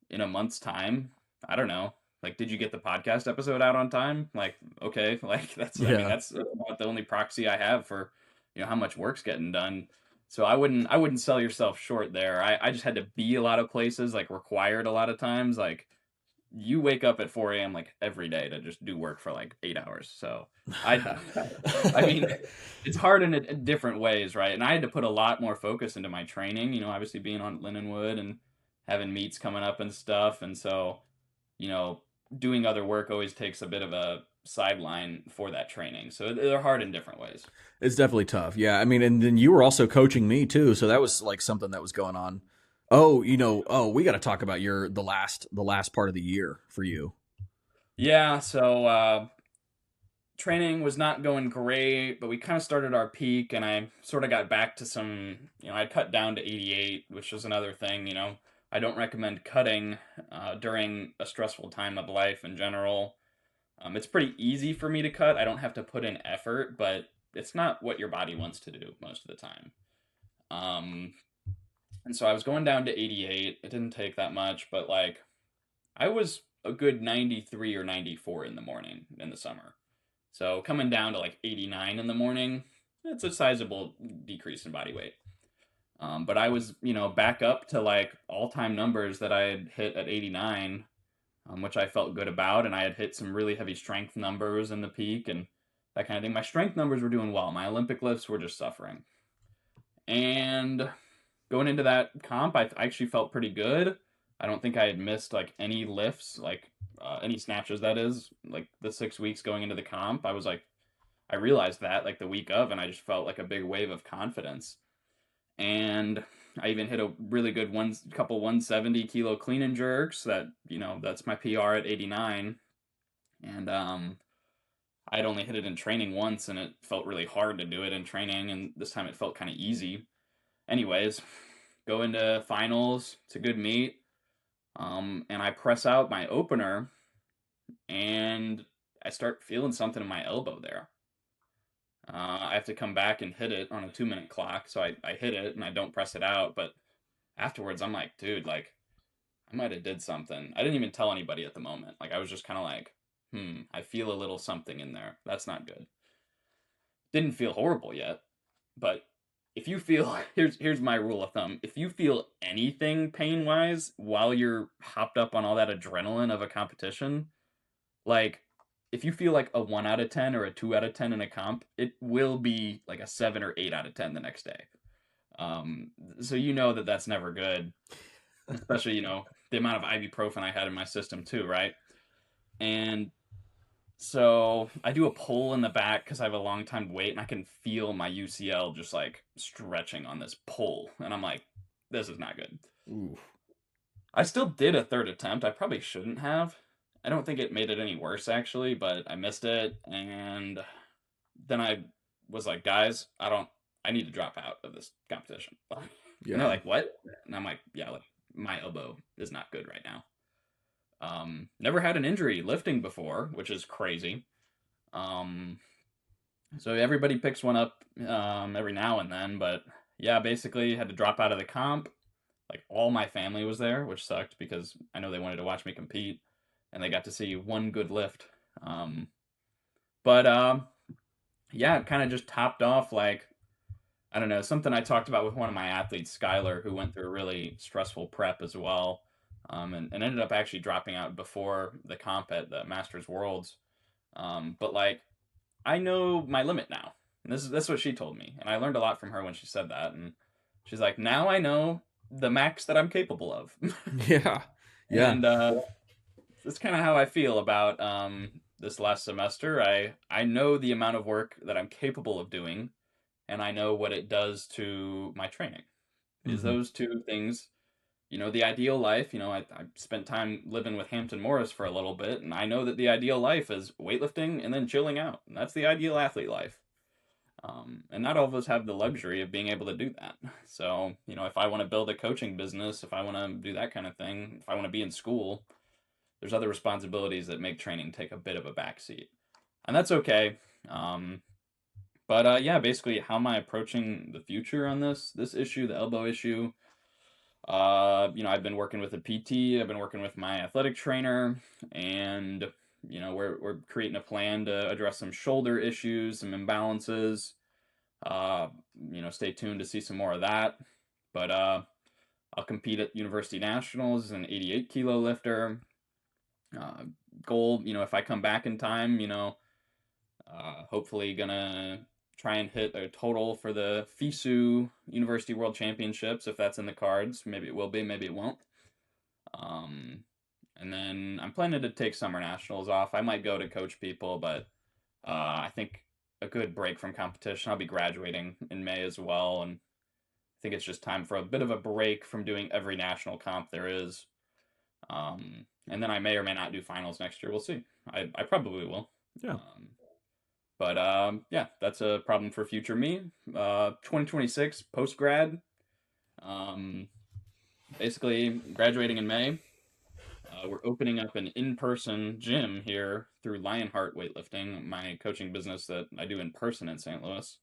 in a month's time, I don't know. Like, did you get the podcast episode out on time? Like, okay, like I mean, Yeah. that's about the only proxy I have for, how much work's getting done. So I wouldn't sell yourself short there. I just had to be a lot of places, like required a lot of times. Like, you wake up at 4 a.m. like every day to just do work for like 8 hours. So I, I mean, it's hard in different ways, right? And I had to put a lot more focus into my training. Obviously being on Lindenwood and having meets coming up and stuff, and so you know, doing other work always takes a bit of a sideline for that training. So they're hard in different ways. It's definitely tough. Yeah. I mean, and then you were also coaching me too. So that was like something that was going on. Oh, we got to talk about the last part of the year for you. Yeah. So training was not going great, but we kind of started our peak, and I sort of got back to some. I cut down to 88, which was another thing. I don't recommend cutting during a stressful time of life in general. It's pretty easy for me to cut. I don't have to put in effort, but it's not what your body wants to do most of the time. Um, and so I was going down to 88. It didn't take that much, but like I was a good 93 or 94 in the morning in the summer. So coming down to like 89 in the morning, it's a sizable decrease in body weight. But I was, back up to like all-time numbers that I had hit at 89, which I felt good about. And I had hit some really heavy strength numbers in the peak and that kind of thing. My strength numbers were doing well. My Olympic lifts were just suffering. And going into that comp, I actually felt pretty good. I don't think I had missed like any lifts, like any snatches, that is, like the 6 weeks going into the comp. I realized that like the week of, and I just felt like a big wave of confidence. And I even hit a really good couple 170 kilo clean and jerks that's my PR at 89. And I'd only hit it in training once, and it felt really hard to do it in training, and this time it felt kind of easy. Anyways, go into finals. It's a good meet. And I press out my opener, and I start feeling something in my elbow there. I have to come back and hit it on a 2-minute clock. So I hit it and I don't press it out. But afterwards, I'm like, dude, like, I might have did something. I didn't even tell anybody at the moment. Like, I was just kind of like, I feel a little something in there. That's not good. Didn't feel horrible yet. But if you feel, here's my rule of thumb. If you feel anything pain-wise while you're hopped up on all that adrenaline of a competition, like, if you feel like a 1 out of 10 or a 2 out of 10 in a comp, it will be like a 7 or 8 out of 10 the next day. So that that's never good, especially, the amount of ibuprofen I had in my system too, right? And so I do a pull in the back because I have a long time to wait, and I can feel my UCL just like stretching on this pull. And I'm like, this is not good. Ooh. I still did a third attempt. I probably shouldn't have. I don't think it made it any worse actually, but I missed it. And then I was like, guys, I need to drop out of this competition. And they're Yeah. like, what? And I'm like, yeah, like my elbow is not good right now. Never had an injury lifting before, which is crazy. Um, so everybody picks one up every now and then, but yeah, basically had to drop out of the comp. Like all my family was there, which sucked because I know they wanted to watch me compete, and they got to see one good lift. But yeah, it kind of just topped off like, I don't know, something I talked about with one of my athletes, Skylar, who went through a really stressful prep as well, and ended up actually dropping out before the comp at the Masters Worlds. But like, I know my limit now. And this is what she told me, and I learned a lot from her when she said that. And she's like, now I know the max that I'm capable of. Yeah. Yeah. And that's kind of how I feel about this last semester. I know the amount of work that I'm capable of doing, and I know what it does to my training. Is Hmm. those two things, the ideal life. I spent time living with Hampton Morris for a little bit, and I know that the ideal life is weightlifting and then chilling out. And that's the ideal athlete life. And not all of us have the luxury of being able to do that. So, if I want to build a coaching business, if I want to do that kind of thing, if I want to be in school, there's other responsibilities that make training take a bit of a backseat. And that's okay. Um, but yeah, basically, how am I approaching the future on this issue, the elbow issue? I've been working with a PT, I've been working with my athletic trainer, and we're creating a plan to address some shoulder issues, some imbalances. Uh, Stay tuned to see some more of that. But I'll compete at University Nationals as an 88 kilo lifter. Uh, Goal, if I come back in time, hopefully gonna try and hit a total for the FISU University World Championships if that's in the cards. Maybe it will be, maybe it won't. Um, and then I'm planning to take summer nationals off. I might go to coach people, but I think a good break from competition. I'll be graduating in May as well, and I think it's just time for a bit of a break from doing every national comp there is. And then I may or may not do finals next year. We'll see. I probably will. Yeah. But yeah, that's a problem for future me. 2026 post grad. Basically graduating in May. We're opening up an in-person gym here through Lionheart Weightlifting, my coaching business that I do in person in St. Louis.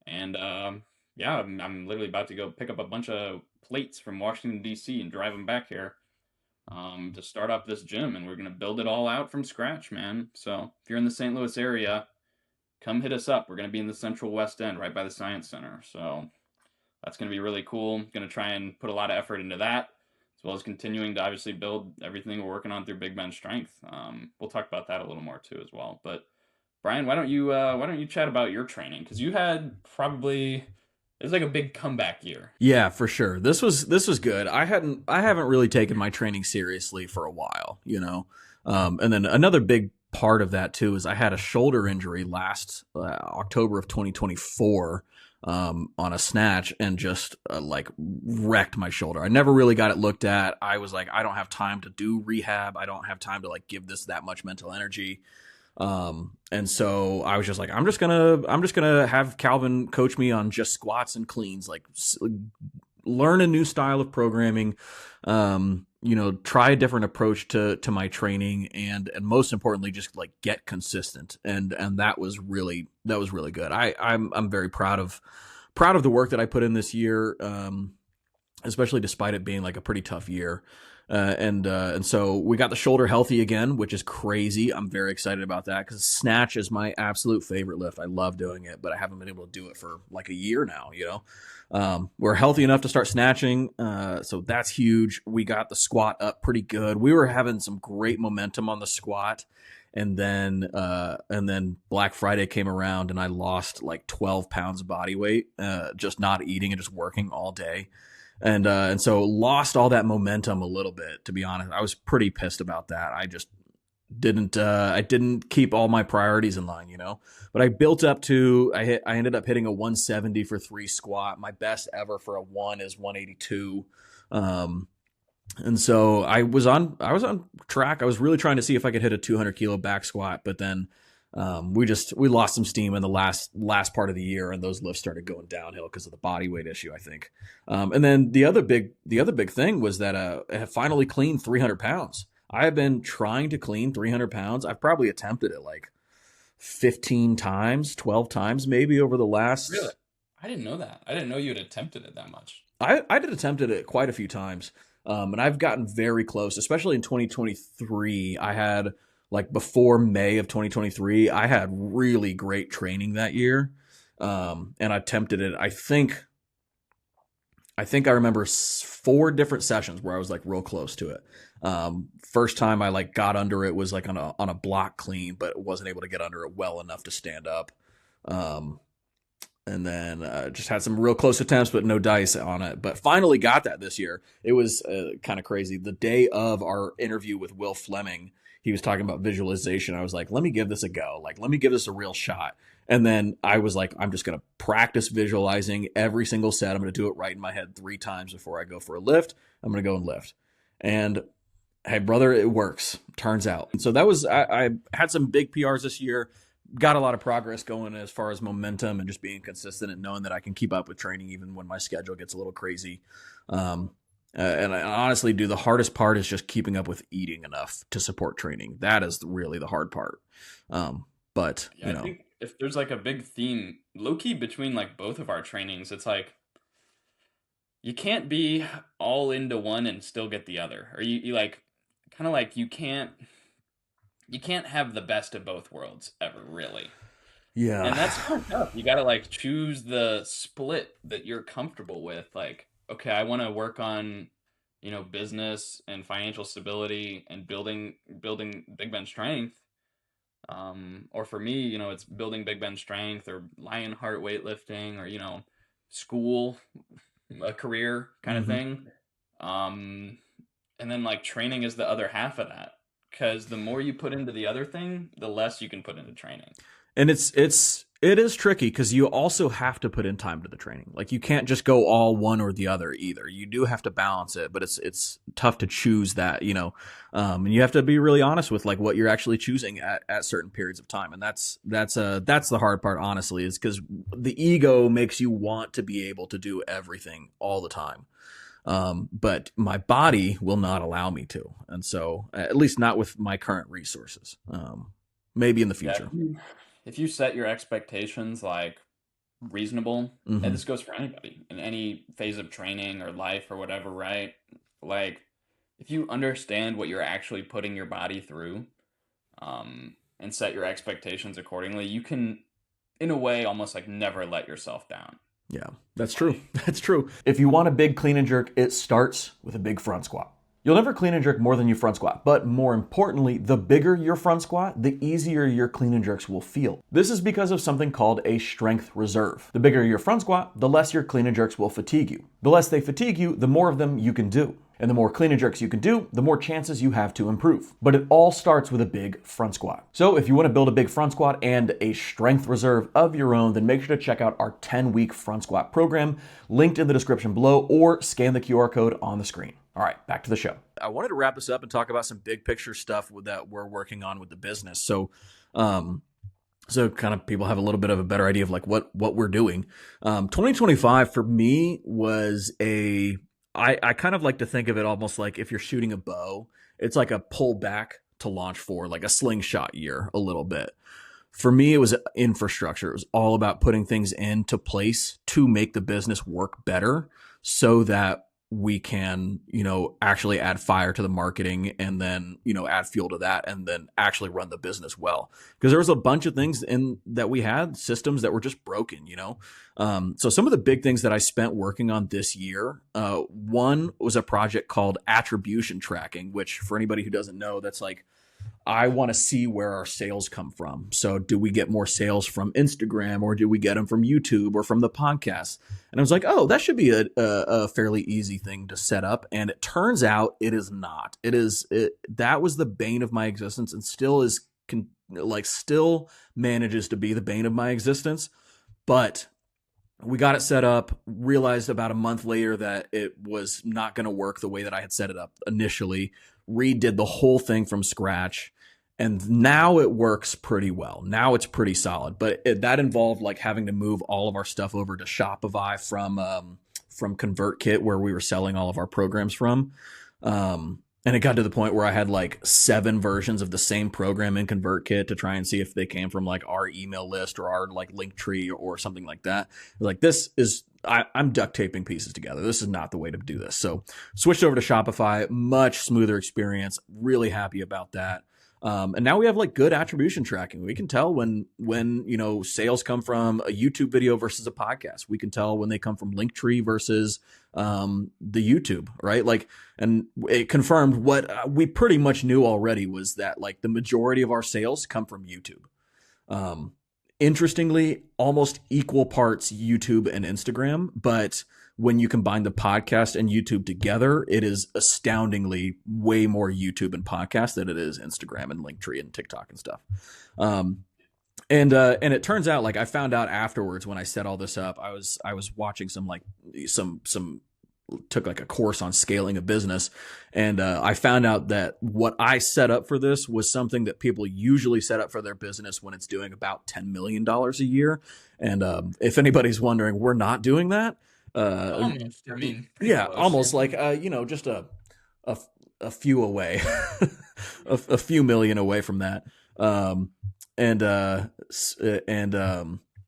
And yeah, I'm literally about to go pick up a bunch of plates from Washington D.C. and drive them back here to start up this gym, and we're gonna build it all out from scratch, man. So if you're in the St. Louis area, come hit us up. We're gonna be in the Central West End, right by the Science Center. So that's gonna be really cool. Gonna try and put a lot of effort into that, as well as continuing to obviously build everything we're working on through Big Bench Strength. We'll talk about that a little more too as well. But Brian, why don't you chat about your training? Because you had probably it was like a big comeback year. Yeah, for sure. This was good. I haven't really taken my training seriously for a while, you know. And then another big part of that too is I had a shoulder injury last October of 2024 on a snatch and just like wrecked my shoulder. I never really got it looked at. I was like, I don't have time to do rehab. I don't have time to like give this that much mental energy. And so I was just like, I'm just gonna have Calvin coach me on just squats and cleans, like learn a new style of programming, try a different approach to my training, and most importantly, just like get consistent. And that was really good. I'm very proud of the work that I put in this year, especially despite it being like a pretty tough year. And so we got the shoulder healthy again, which is crazy. I'm very excited about that because snatch is my absolute favorite lift. I love doing it, but I haven't been able to do it for like a year now, We're healthy enough to start snatching, so that's huge. We got the squat up pretty good. We were having some great momentum on the squat, and then Black Friday came around and I lost like 12 pounds of body weight, just not eating and just working all day. And so lost all that momentum a little bit, to be honest. I was pretty pissed about that. I just didn't keep all my priorities in line, but I built up to, I ended up hitting a 170 for 3 squat. My best ever for a 1 is 182. And so I was on track. I was really trying to see if I could hit a 200 kilo back squat, but then we lost some steam in the last part of the year, and those lifts started going downhill because of the body weight issue, I think. And then the other big thing was that I have finally cleaned 300 pounds. I have been trying to clean 300 pounds. I've probably attempted it like 15 times, 12 times maybe over the last. Really? I didn't know that. I didn't know you had attempted it that much. I did attempted it quite a few times. And I've gotten very close, especially in 2023. I had, like, before May of 2023, I had really great training that year. And I attempted it. I think I remember 4 different sessions where I was like real close to it. First time I like got under it was like on a block clean, but wasn't able to get under it well enough to stand up. And then just had some real close attempts, but no dice on it. But finally got that this year. It was kind of crazy. The day of our interview with Will Fleming, he was talking about visualization. I was like, let me give this a go. Like, let me give this a real shot. And then I was like, I'm just going to practice visualizing every single set. I'm going to do it right in my head 3 times before I go for a lift. I'm going to go and lift. And hey, brother, it works. Turns out. And so that was, I had some big PRs this year. Got a lot of progress going as far as momentum and just being consistent and knowing that I can keep up with training even when my schedule gets a little crazy. And I honestly do. The hardest part is just keeping up with eating enough to support training. That is really the hard part. But yeah, if there's like a big theme, low key between like both of our trainings, it's like you can't be all into one and still get the other, or you like kind of like you can't have the best of both worlds ever, really. Yeah. And that's kind of tough. You got to like choose the split that you're comfortable with. Like, okay, I want to work on, business and financial stability and building big bench strength. Or for me, it's building big bench strength or Lionheart weightlifting or, school, a career kind of Hmm. thing. Um, and then like training is the other half of that. Because the more you put into the other thing, the less you can put into training. And it is tricky because you also have to put in time to the training. Like you can't just go all one or the other either. You do have to balance it, but it's tough to choose that, and you have to be really honest with like what you're actually choosing at certain periods of time. And that's the hard part, honestly, is because the ego makes you want to be able to do everything all the time. But my body will not allow me to, and so at least not with my current resources. Maybe in the Yeah. future. If you set your expectations like reasonable, and Hmm. this goes for anybody in any phase of training or life or whatever, right? Like, if you understand what you're actually putting your body through, and set your expectations accordingly, you can, in a way, almost like never let yourself down. Yeah, that's true. That's true. If you want a big clean and jerk, it starts with a big front squat. You'll never clean and jerk more than you front squat, but more importantly, the bigger your front squat, the easier your clean and jerks will feel. This is because of something called a strength reserve. The bigger your front squat, the less your clean and jerks will fatigue you. The less they fatigue you, the more of them you can do. And the more clean and jerks you can do, the more chances you have to improve. But it all starts with a big front squat. So if you want to build a big front squat and a strength reserve of your own, then make sure to check out our 10-week front squat program, linked in the description below, or scan the QR code on the screen. All right, back to the show. I wanted to wrap this up and talk about some big picture stuff that we're working on with the business. So kind of people have a little bit of a better idea of like what we're doing. 2025 for me was I kind of like to think of it almost like if you're shooting a bow, it's like a pull back to launch forward, like a slingshot year a little bit. For me, it was infrastructure. It was all about putting things into place to make the business work better so that we can, actually add fire to the marketing and then, add fuel to that and then actually run the business well. Because there was a bunch of things in that we had systems that were just broken. So some of the big things that I spent working on this year, one was a project called attribution tracking, which for anybody who doesn't know, that's like, I want to see where our sales come from. So do we get more sales from Instagram or do we get them from YouTube or from the podcast? And I was like, oh, that should be a fairly easy thing to set up. And it turns out it is not. That was the bane of my existence and still is still manages to be the bane of my existence. But we got it set up, realized about a month later that it was not going to work the way that I had set it up initially, redid the whole thing from scratch. And now it works pretty well. Now it's pretty solid, but that involved like having to move all of our stuff over to Shopify from ConvertKit, where we were selling all of our programs from. And it got to the point where I had like 7 versions of the same program in ConvertKit to try and see if they came from like our email list or our like link tree or something like that. Like I'm duct taping pieces together. This is not the way to do this. So switched over to Shopify, much smoother experience. Really happy about that. And now we have like good attribution tracking. We can tell when sales come from a YouTube video versus a podcast. We can tell when they come from Linktree versus the YouTube, right? Like, and it confirmed what we pretty much knew already, was that like the majority of our sales come from YouTube. Interestingly, almost equal parts YouTube and Instagram, but when you combine the podcast and YouTube together, it is astoundingly way more YouTube and podcast than it is Instagram and Linktree and TikTok and stuff. And it turns out, like, I found out afterwards when I set all this up, I was watching some took like a course on scaling a business, and I found out that what I set up for this was something that people usually set up for their business when it's doing about $10 million a year. And if anybody's wondering, we're not doing that. Almost. I mean, pretty Yeah, close. almost like just a few away, a few million away from that. and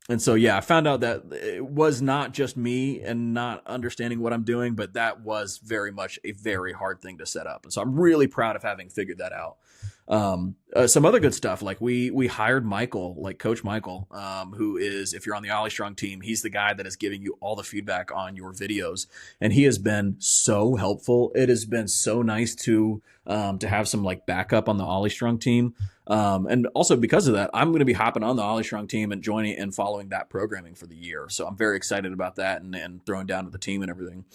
and so yeah, I found out that it was not just me and not understanding what I'm doing, but that was very much a very hard thing to set up. And so I'm really proud of having figured that out. Some other good stuff, like we hired Michael, like Coach Michael, who is, if you're on the OlyStrong team, he's the guy that is giving you all the feedback on your videos, and he has been so helpful. It has been so nice to have some like backup on the OlyStrong team. And also because of that, I'm going to be hopping on the OlyStrong team and joining and following that programming for the year. So I'm very excited about that and throwing down to the team and everything.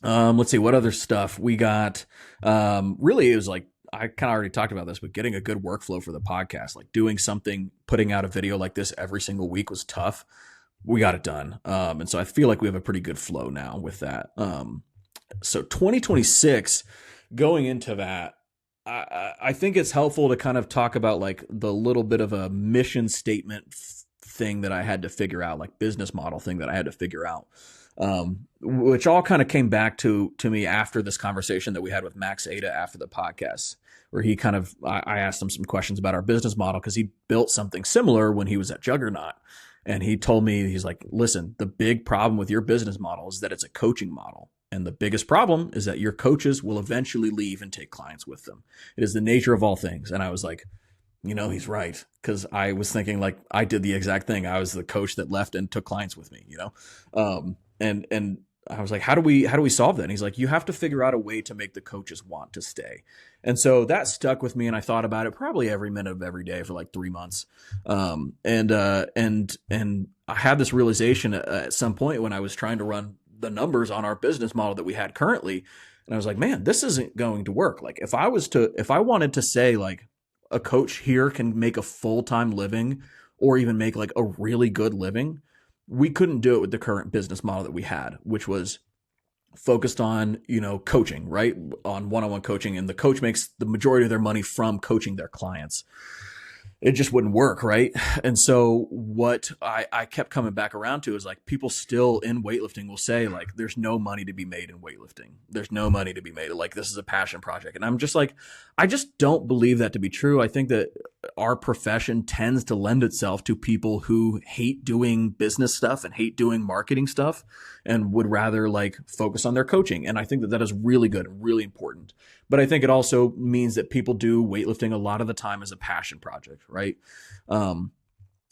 Let's see what other stuff we got. Really, it was like, I kind of already talked about this, but getting a good workflow for the podcast, like doing something, putting out a video like this every single week was tough. We got it done. And so I feel like we have a pretty good flow now with that. So 2026, going into that, I think it's helpful to kind of talk about like the little bit of a mission statement thing that I had to figure out, like business model thing that I had to figure out. Which all kind of came back to me after this conversation that we had with Max Ada after the podcast, where he kind of, I asked him some questions about our business model because he built something similar when he was at Juggernaut. And he told me, he's like, listen, the big problem with your business model is that it's a coaching model. And the biggest problem is that your coaches will eventually leave and take clients with them. It is the nature of all things. And I was like, he's right. Because I was thinking like I did the exact thing. I was the coach that left and took clients with me, and I was like, how do we solve that? And he's like, you have to figure out a way to make the coaches want to stay. And so that stuck with me, and I thought about it probably every minute of every day for like 3 months. And I had this realization at some point when I was trying to run the numbers on our business model that we had currently, and I was like, man, this isn't going to work. Like if I wanted to say like a coach here can make a full-time living or even make like a really good living, we couldn't do it with the current business model that we had, which was focused on, coaching, right? On one-on-one coaching. And the coach makes the majority of their money from coaching their clients. It just wouldn't work, right? And so what I kept coming back around to is like people still in weightlifting will say like, there's no money to be made in weightlifting. There's no money to be made. Like this is a passion project. And I'm just like, I just don't believe that to be true. I think that our profession tends to lend itself to people who hate doing business stuff and hate doing marketing stuff and would rather like focus on their coaching. And I think that that is really good and really important. But I think it also means that people do weightlifting a lot of the time as a passion project, right? And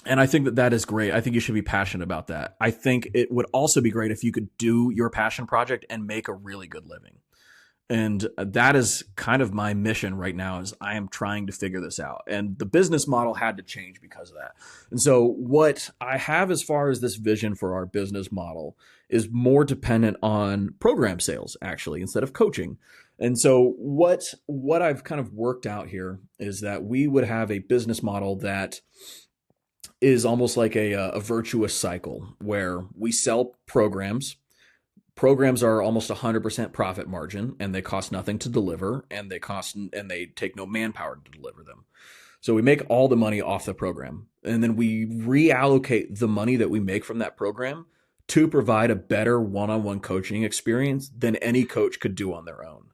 I think that that is great. I think you should be passionate about that. I think it would also be great if you could do your passion project and make a really good living. And that is kind of my mission right now, is I am trying to figure this out. And the business model had to change because of that. And so what I have as far as this vision for our business model is more dependent on program sales, actually, instead of coaching. And so what I've kind of worked out here is that we would have a business model that is almost like a virtuous cycle where we sell programs. Programs are almost 100% profit margin, and they cost nothing to deliver, and they take no manpower to deliver them. So we make all the money off the program, and then we reallocate the money that we make from that program to provide a better one-on-one coaching experience than any coach could do on their own.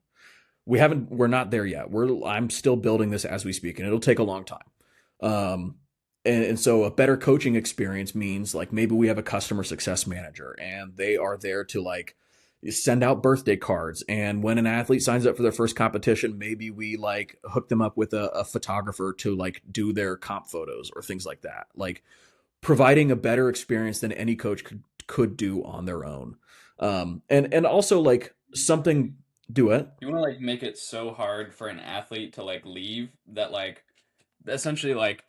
We're not there yet. I'm still building this as we speak, and it'll take a long time. And so a better coaching experience means like maybe we have a customer success manager and they are there to like send out birthday cards. And when an athlete signs up for their first competition, maybe we like hook them up with a photographer to like do their comp photos or things like that. Like providing a better experience than any coach could do on their own. And also like something, do it. You want to like make it so hard for an athlete to like leave that like essentially like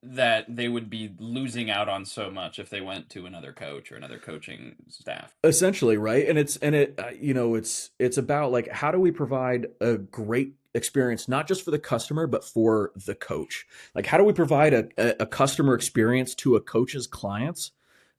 that they would be losing out on so much if they went to another coach or another coaching staff. Essentially, right? And it's about like, how do we provide a great experience, not just for the customer, but for the coach? Like, how do we provide a customer experience to a coach's clients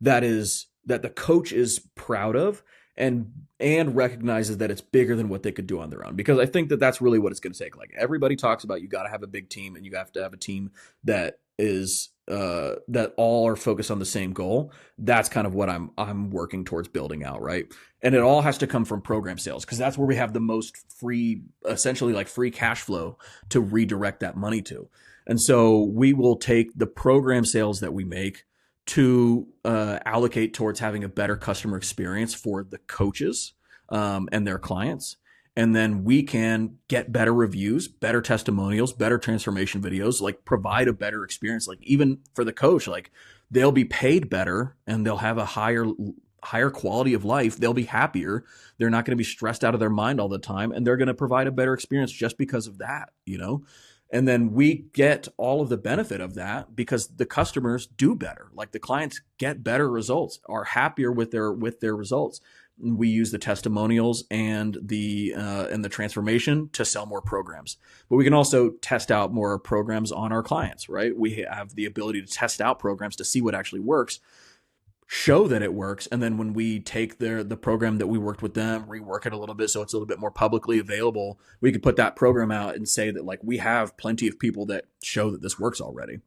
that the coach is proud of and recognizes that it's bigger than what they could do on their own? Because I think that that's really what it's going to take. Like everybody talks about, you got to have a big team and you have to have a team that is that all are focused on the same goal. That's kind of what I'm working towards building out, right? And it all has to come from program sales, because that's where we have the most free, essentially like free cash flow to redirect that money to. And so we will take the program sales that we make to allocate towards having a better customer experience for the coaches and their clients. And then we can get better reviews, better testimonials, better transformation videos, like provide a better experience. Like even for the coach, like they'll be paid better and they'll have a higher quality of life. They'll be happier. They're not going to be stressed out of their mind all the time. And they're going to provide a better experience just because of that, you know? And then we get all of the benefit of that because the customers do better. Like the clients get better results, are happier with their results. We use the testimonials and the transformation to sell more programs, but we can also test out more programs on our clients, right? We have the ability to test out programs to see what actually works, show that it works, and then when we take the program that we worked with them, rework it a little bit so it's a little bit more publicly available, we could put that program out and say that like we have plenty of people that show that this works already.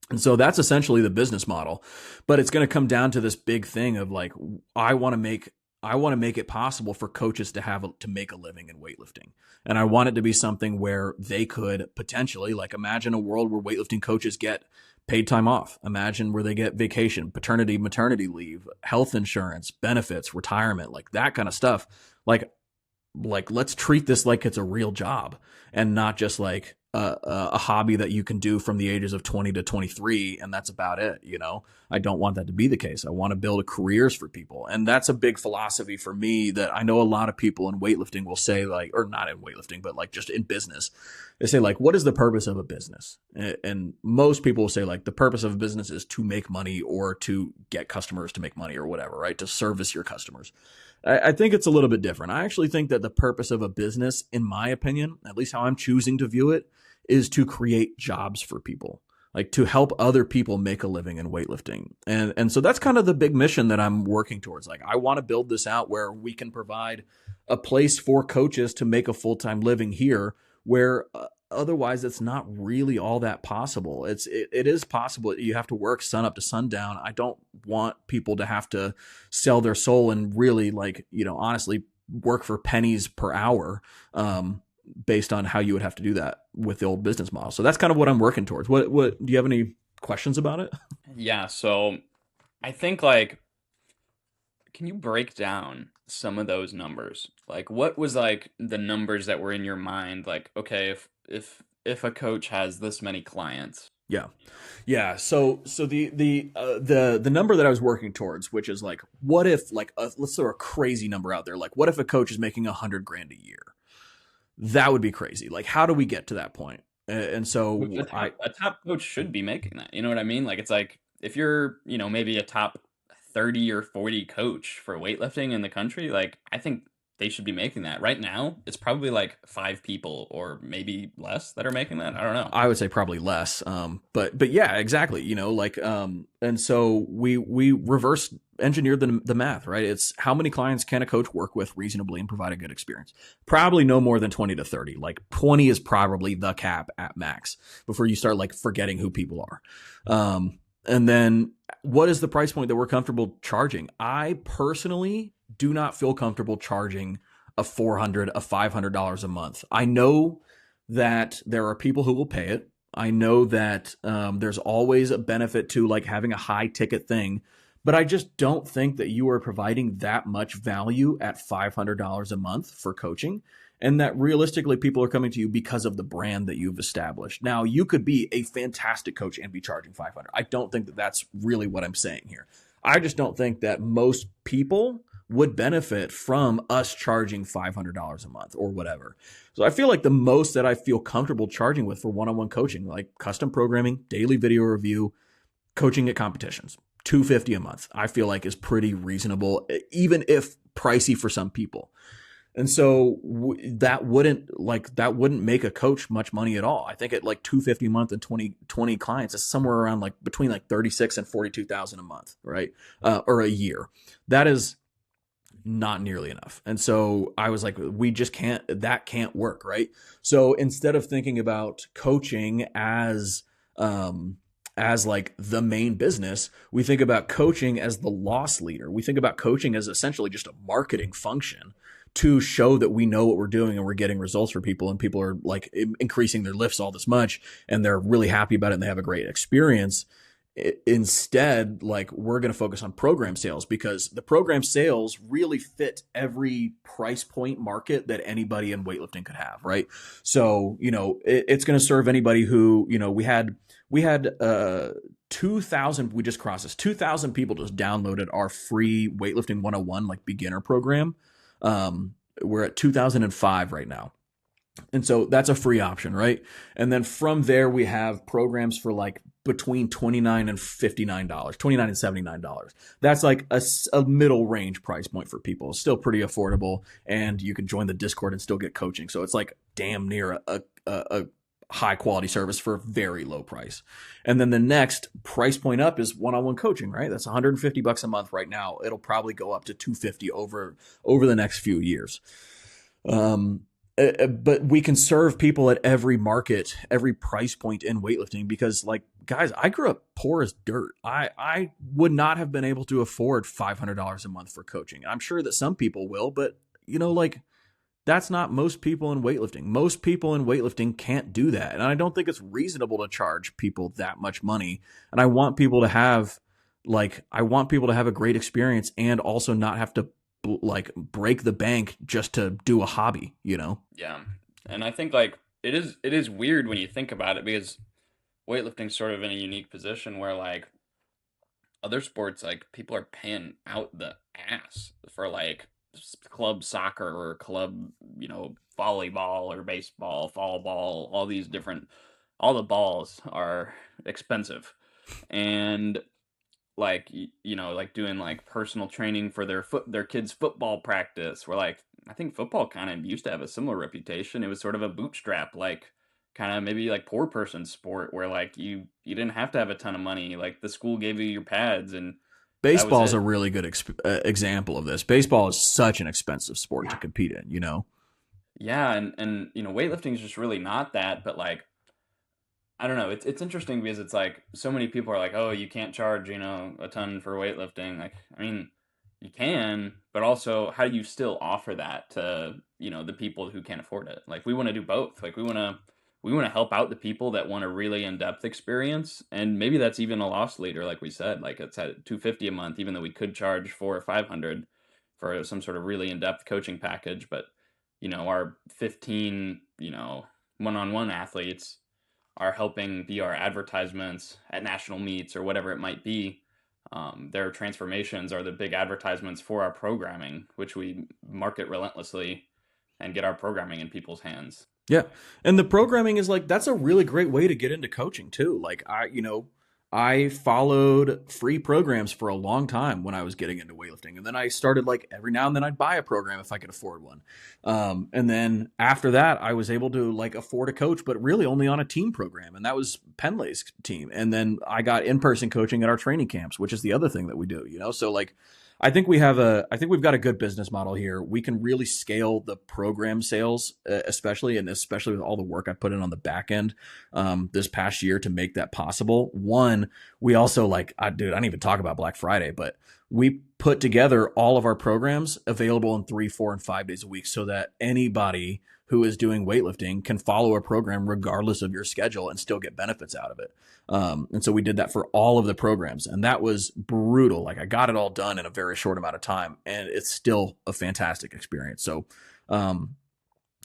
And so that's essentially the business model. But it's going to come down to this big thing of like, I want to make it possible for coaches to make a living in weightlifting. And I want it to be something where they could potentially, like, imagine a world where weightlifting coaches get paid time off. Imagine where they get vacation, paternity, maternity leave, health insurance, benefits, retirement, like that kind of stuff. Like let's treat this like it's a real job and not just like a hobby that you can do from the ages of 20 to 23 and that's about it. You know, I don't want that to be the case. I want to build careers for people. And that's a big philosophy for me that I know a lot of people in weightlifting will say, like, or not in weightlifting, but like just in business, they say like, what is the purpose of a business? And most people will say like the purpose of a business is to make money or to get customers to make money or whatever, right? To service your customers. I think it's a little bit different. I actually think that the purpose of a business, in my opinion, at least how I'm choosing to view it, is to create jobs for people, like to help other people make a living in weightlifting. And so that's kind of the big mission that I'm working towards. Like, I want to build this out where we can provide a place for coaches to make a full-time living here where otherwise it's not really all that possible. It is possible. You have to work sun up to sundown. I don't want people to have to sell their soul and really, like, you know, honestly work for pennies per hour, based on how you would have to do that with the old business model. So that's kind of what I'm working towards. What do you have any questions about it? Yeah, so I think like, can you break down some of those numbers? Like, what was like the numbers that were in your mind? Like, okay, if a coach has this many clients. Yeah. Yeah. So the number that I was working towards, which is like, what if like, let's throw a crazy number out there. Like, what if a coach is making $100,000 a year? That would be crazy. Like, how do we get to that point? And so A top coach should be making that. You know what I mean? Like, it's like if you're, you know, maybe a top 30 or 40 coach for weightlifting in the country, like, I think they should be making that. Right now, it's probably like 5 people or maybe less that are making that. I don't know. I would say probably less. But yeah, exactly. You know, like, and so we reverse engineered the math, right? It's how many clients can a coach work with reasonably and provide a good experience? Probably no more than 20 to 30. Like 20 is probably the cap at max before you start like forgetting who people are. And then what is the price point that we're comfortable charging? I personally do not feel comfortable charging a $400, a $500 a month. I know that there are people who will pay it. I know that there's always a benefit to like having a high ticket thing, but I just don't think that you are providing that much value at $500 a month for coaching. And that realistically people are coming to you because of the brand that you've established. Now, you could be a fantastic coach and be charging $500. I don't think that that's really what I'm saying here. I just don't think that most people would benefit from us charging $500 a month or whatever. So I feel like the most that I feel comfortable charging with for one-on-one coaching, like custom programming, daily video review, coaching at competitions, $250 a month, I feel like is pretty reasonable, even if pricey for some people. And so that wouldn't make a coach much money at all. I think at like $250 a month and 20 clients is somewhere around like between like 36 and 42,000 a month, right? Or a year. That is not nearly enough. And so I was like, that can't work, right? So instead of thinking about coaching as like the main business, we think about coaching as the loss leader. We think about coaching as essentially just a marketing function to show that we know what we're doing and we're getting results for people, and people are like increasing their lifts all this much and they're really happy about it and they have a great experience. Instead, like, we're going to focus on program sales, because the program sales really fit every price point market that anybody in weightlifting could have, right? So, it's going to serve anybody who, we had 2,000, we just crossed this, 2,000 people just downloaded our free Weightlifting 101, like, beginner program. We're at 2005 right now. And so that's a free option, right? And then from there, we have programs for like between $29 and $59, $29 and $79. That's like a middle range price point for people. It's still pretty affordable, and you can join the Discord and still get coaching. So it's like damn near a high quality service for a very low price. And then the next price point up is one-on-one coaching, right? That's $150 a month right now. It'll probably go up to $250 over the next few years. But we can serve people at every market, every price point in weightlifting, because, like, guys, I grew up poor as dirt. I would not have been able to afford $500 a month for coaching. I'm sure that some people will, but like, that's not most people in weightlifting. Most people in weightlifting can't do that. And I don't think it's reasonable to charge people that much money. And I want people to have a great experience and also not have to like break the bank just to do a hobby, Yeah. And I think like it is weird when you think about it, because weightlifting's sort of in a unique position where like other sports, like people are paying out the ass for like club soccer or club, volleyball or baseball, fall ball, all the balls are expensive. And like, like doing like personal training for their kids' football practice, where like I think football kind of used to have a similar reputation. It was sort of a bootstrap, like kind of maybe like poor person sport, where like you didn't have to have a ton of money. Like the school gave you your pads, and baseball is a really good example of this. Baseball is such an expensive sport to compete in, Yeah, and weightlifting is just really not that, but like I don't know. It's interesting because it's like so many people are like, oh, you can't charge, a ton for weightlifting. Like, I mean, you can, but also how do you still offer that to, the people who can't afford it? Like, we want to do both. Like, we want to help out the people that want a really in-depth experience, and maybe that's even a loss leader, like we said. Like, it's at $250 a month, even though we could charge $400 or $500 for some sort of really in-depth coaching package. But, our 15, one-on-one athletes are helping be our advertisements at national meets or whatever it might be. Their transformations are the big advertisements for our programming, which we market relentlessly and get our programming in people's hands. Yeah. And the programming is like, that's a really great way to get into coaching too. Like I followed free programs for a long time when I was getting into weightlifting. And then I started, like, every now and then I'd buy a program if I could afford one. And then after that, I was able to like afford a coach, but really only on a team program. And that was Penley's team. And then I got in-person coaching at our training camps, which is the other thing that we do, So like, I think we've got a good business model here. We can really scale the program sales, especially with all the work I put in on the back end this past year to make that possible. One, we also I didn't even talk about Black Friday, but we put together all of our programs available in 3, 4, and 5 days a week, so that anybody who is doing weightlifting can follow a program regardless of your schedule and still get benefits out of it. And so we did that for all of the programs, and that was brutal. Like, I got it all done in a very short amount of time, and it's still a fantastic experience. So,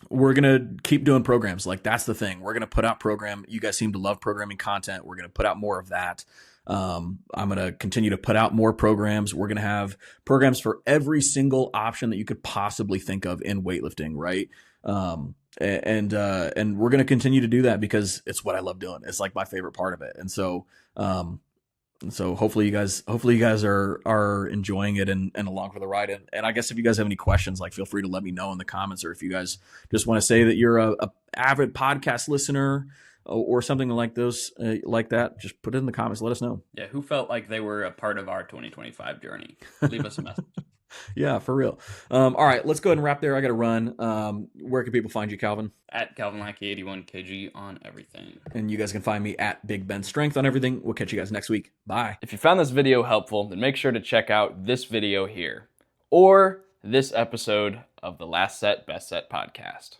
we're going to keep doing programs. Like, that's the thing. We're going to put out program. You guys seem to love programming content. We're going to put out more of that. I'm going to continue to put out more programs. We're going to have programs for every single option that you could possibly think of in weightlifting, right? And we're going to continue to do that because it's what I love doing. It's like my favorite part of it. And so hopefully you guys are enjoying it and along for the ride. And I guess if you guys have any questions, like, feel free to let me know in the comments, or if you guys just want to say that you're a avid podcast listener or something like those, like that, just put it in the comments. Let us know. Yeah. Who felt like they were a part of our 2025 journey? Leave us a message. Yeah, for real. All right, let's go ahead and wrap there. I got to run. Where can people find you, Calvin? At Calvin Lackey 81kg on everything. And you guys can find me at Big Ben Strength on everything. We'll catch you guys next week. Bye. If you found this video helpful, then make sure to check out this video here, or this episode of the Last Set, Best Set podcast.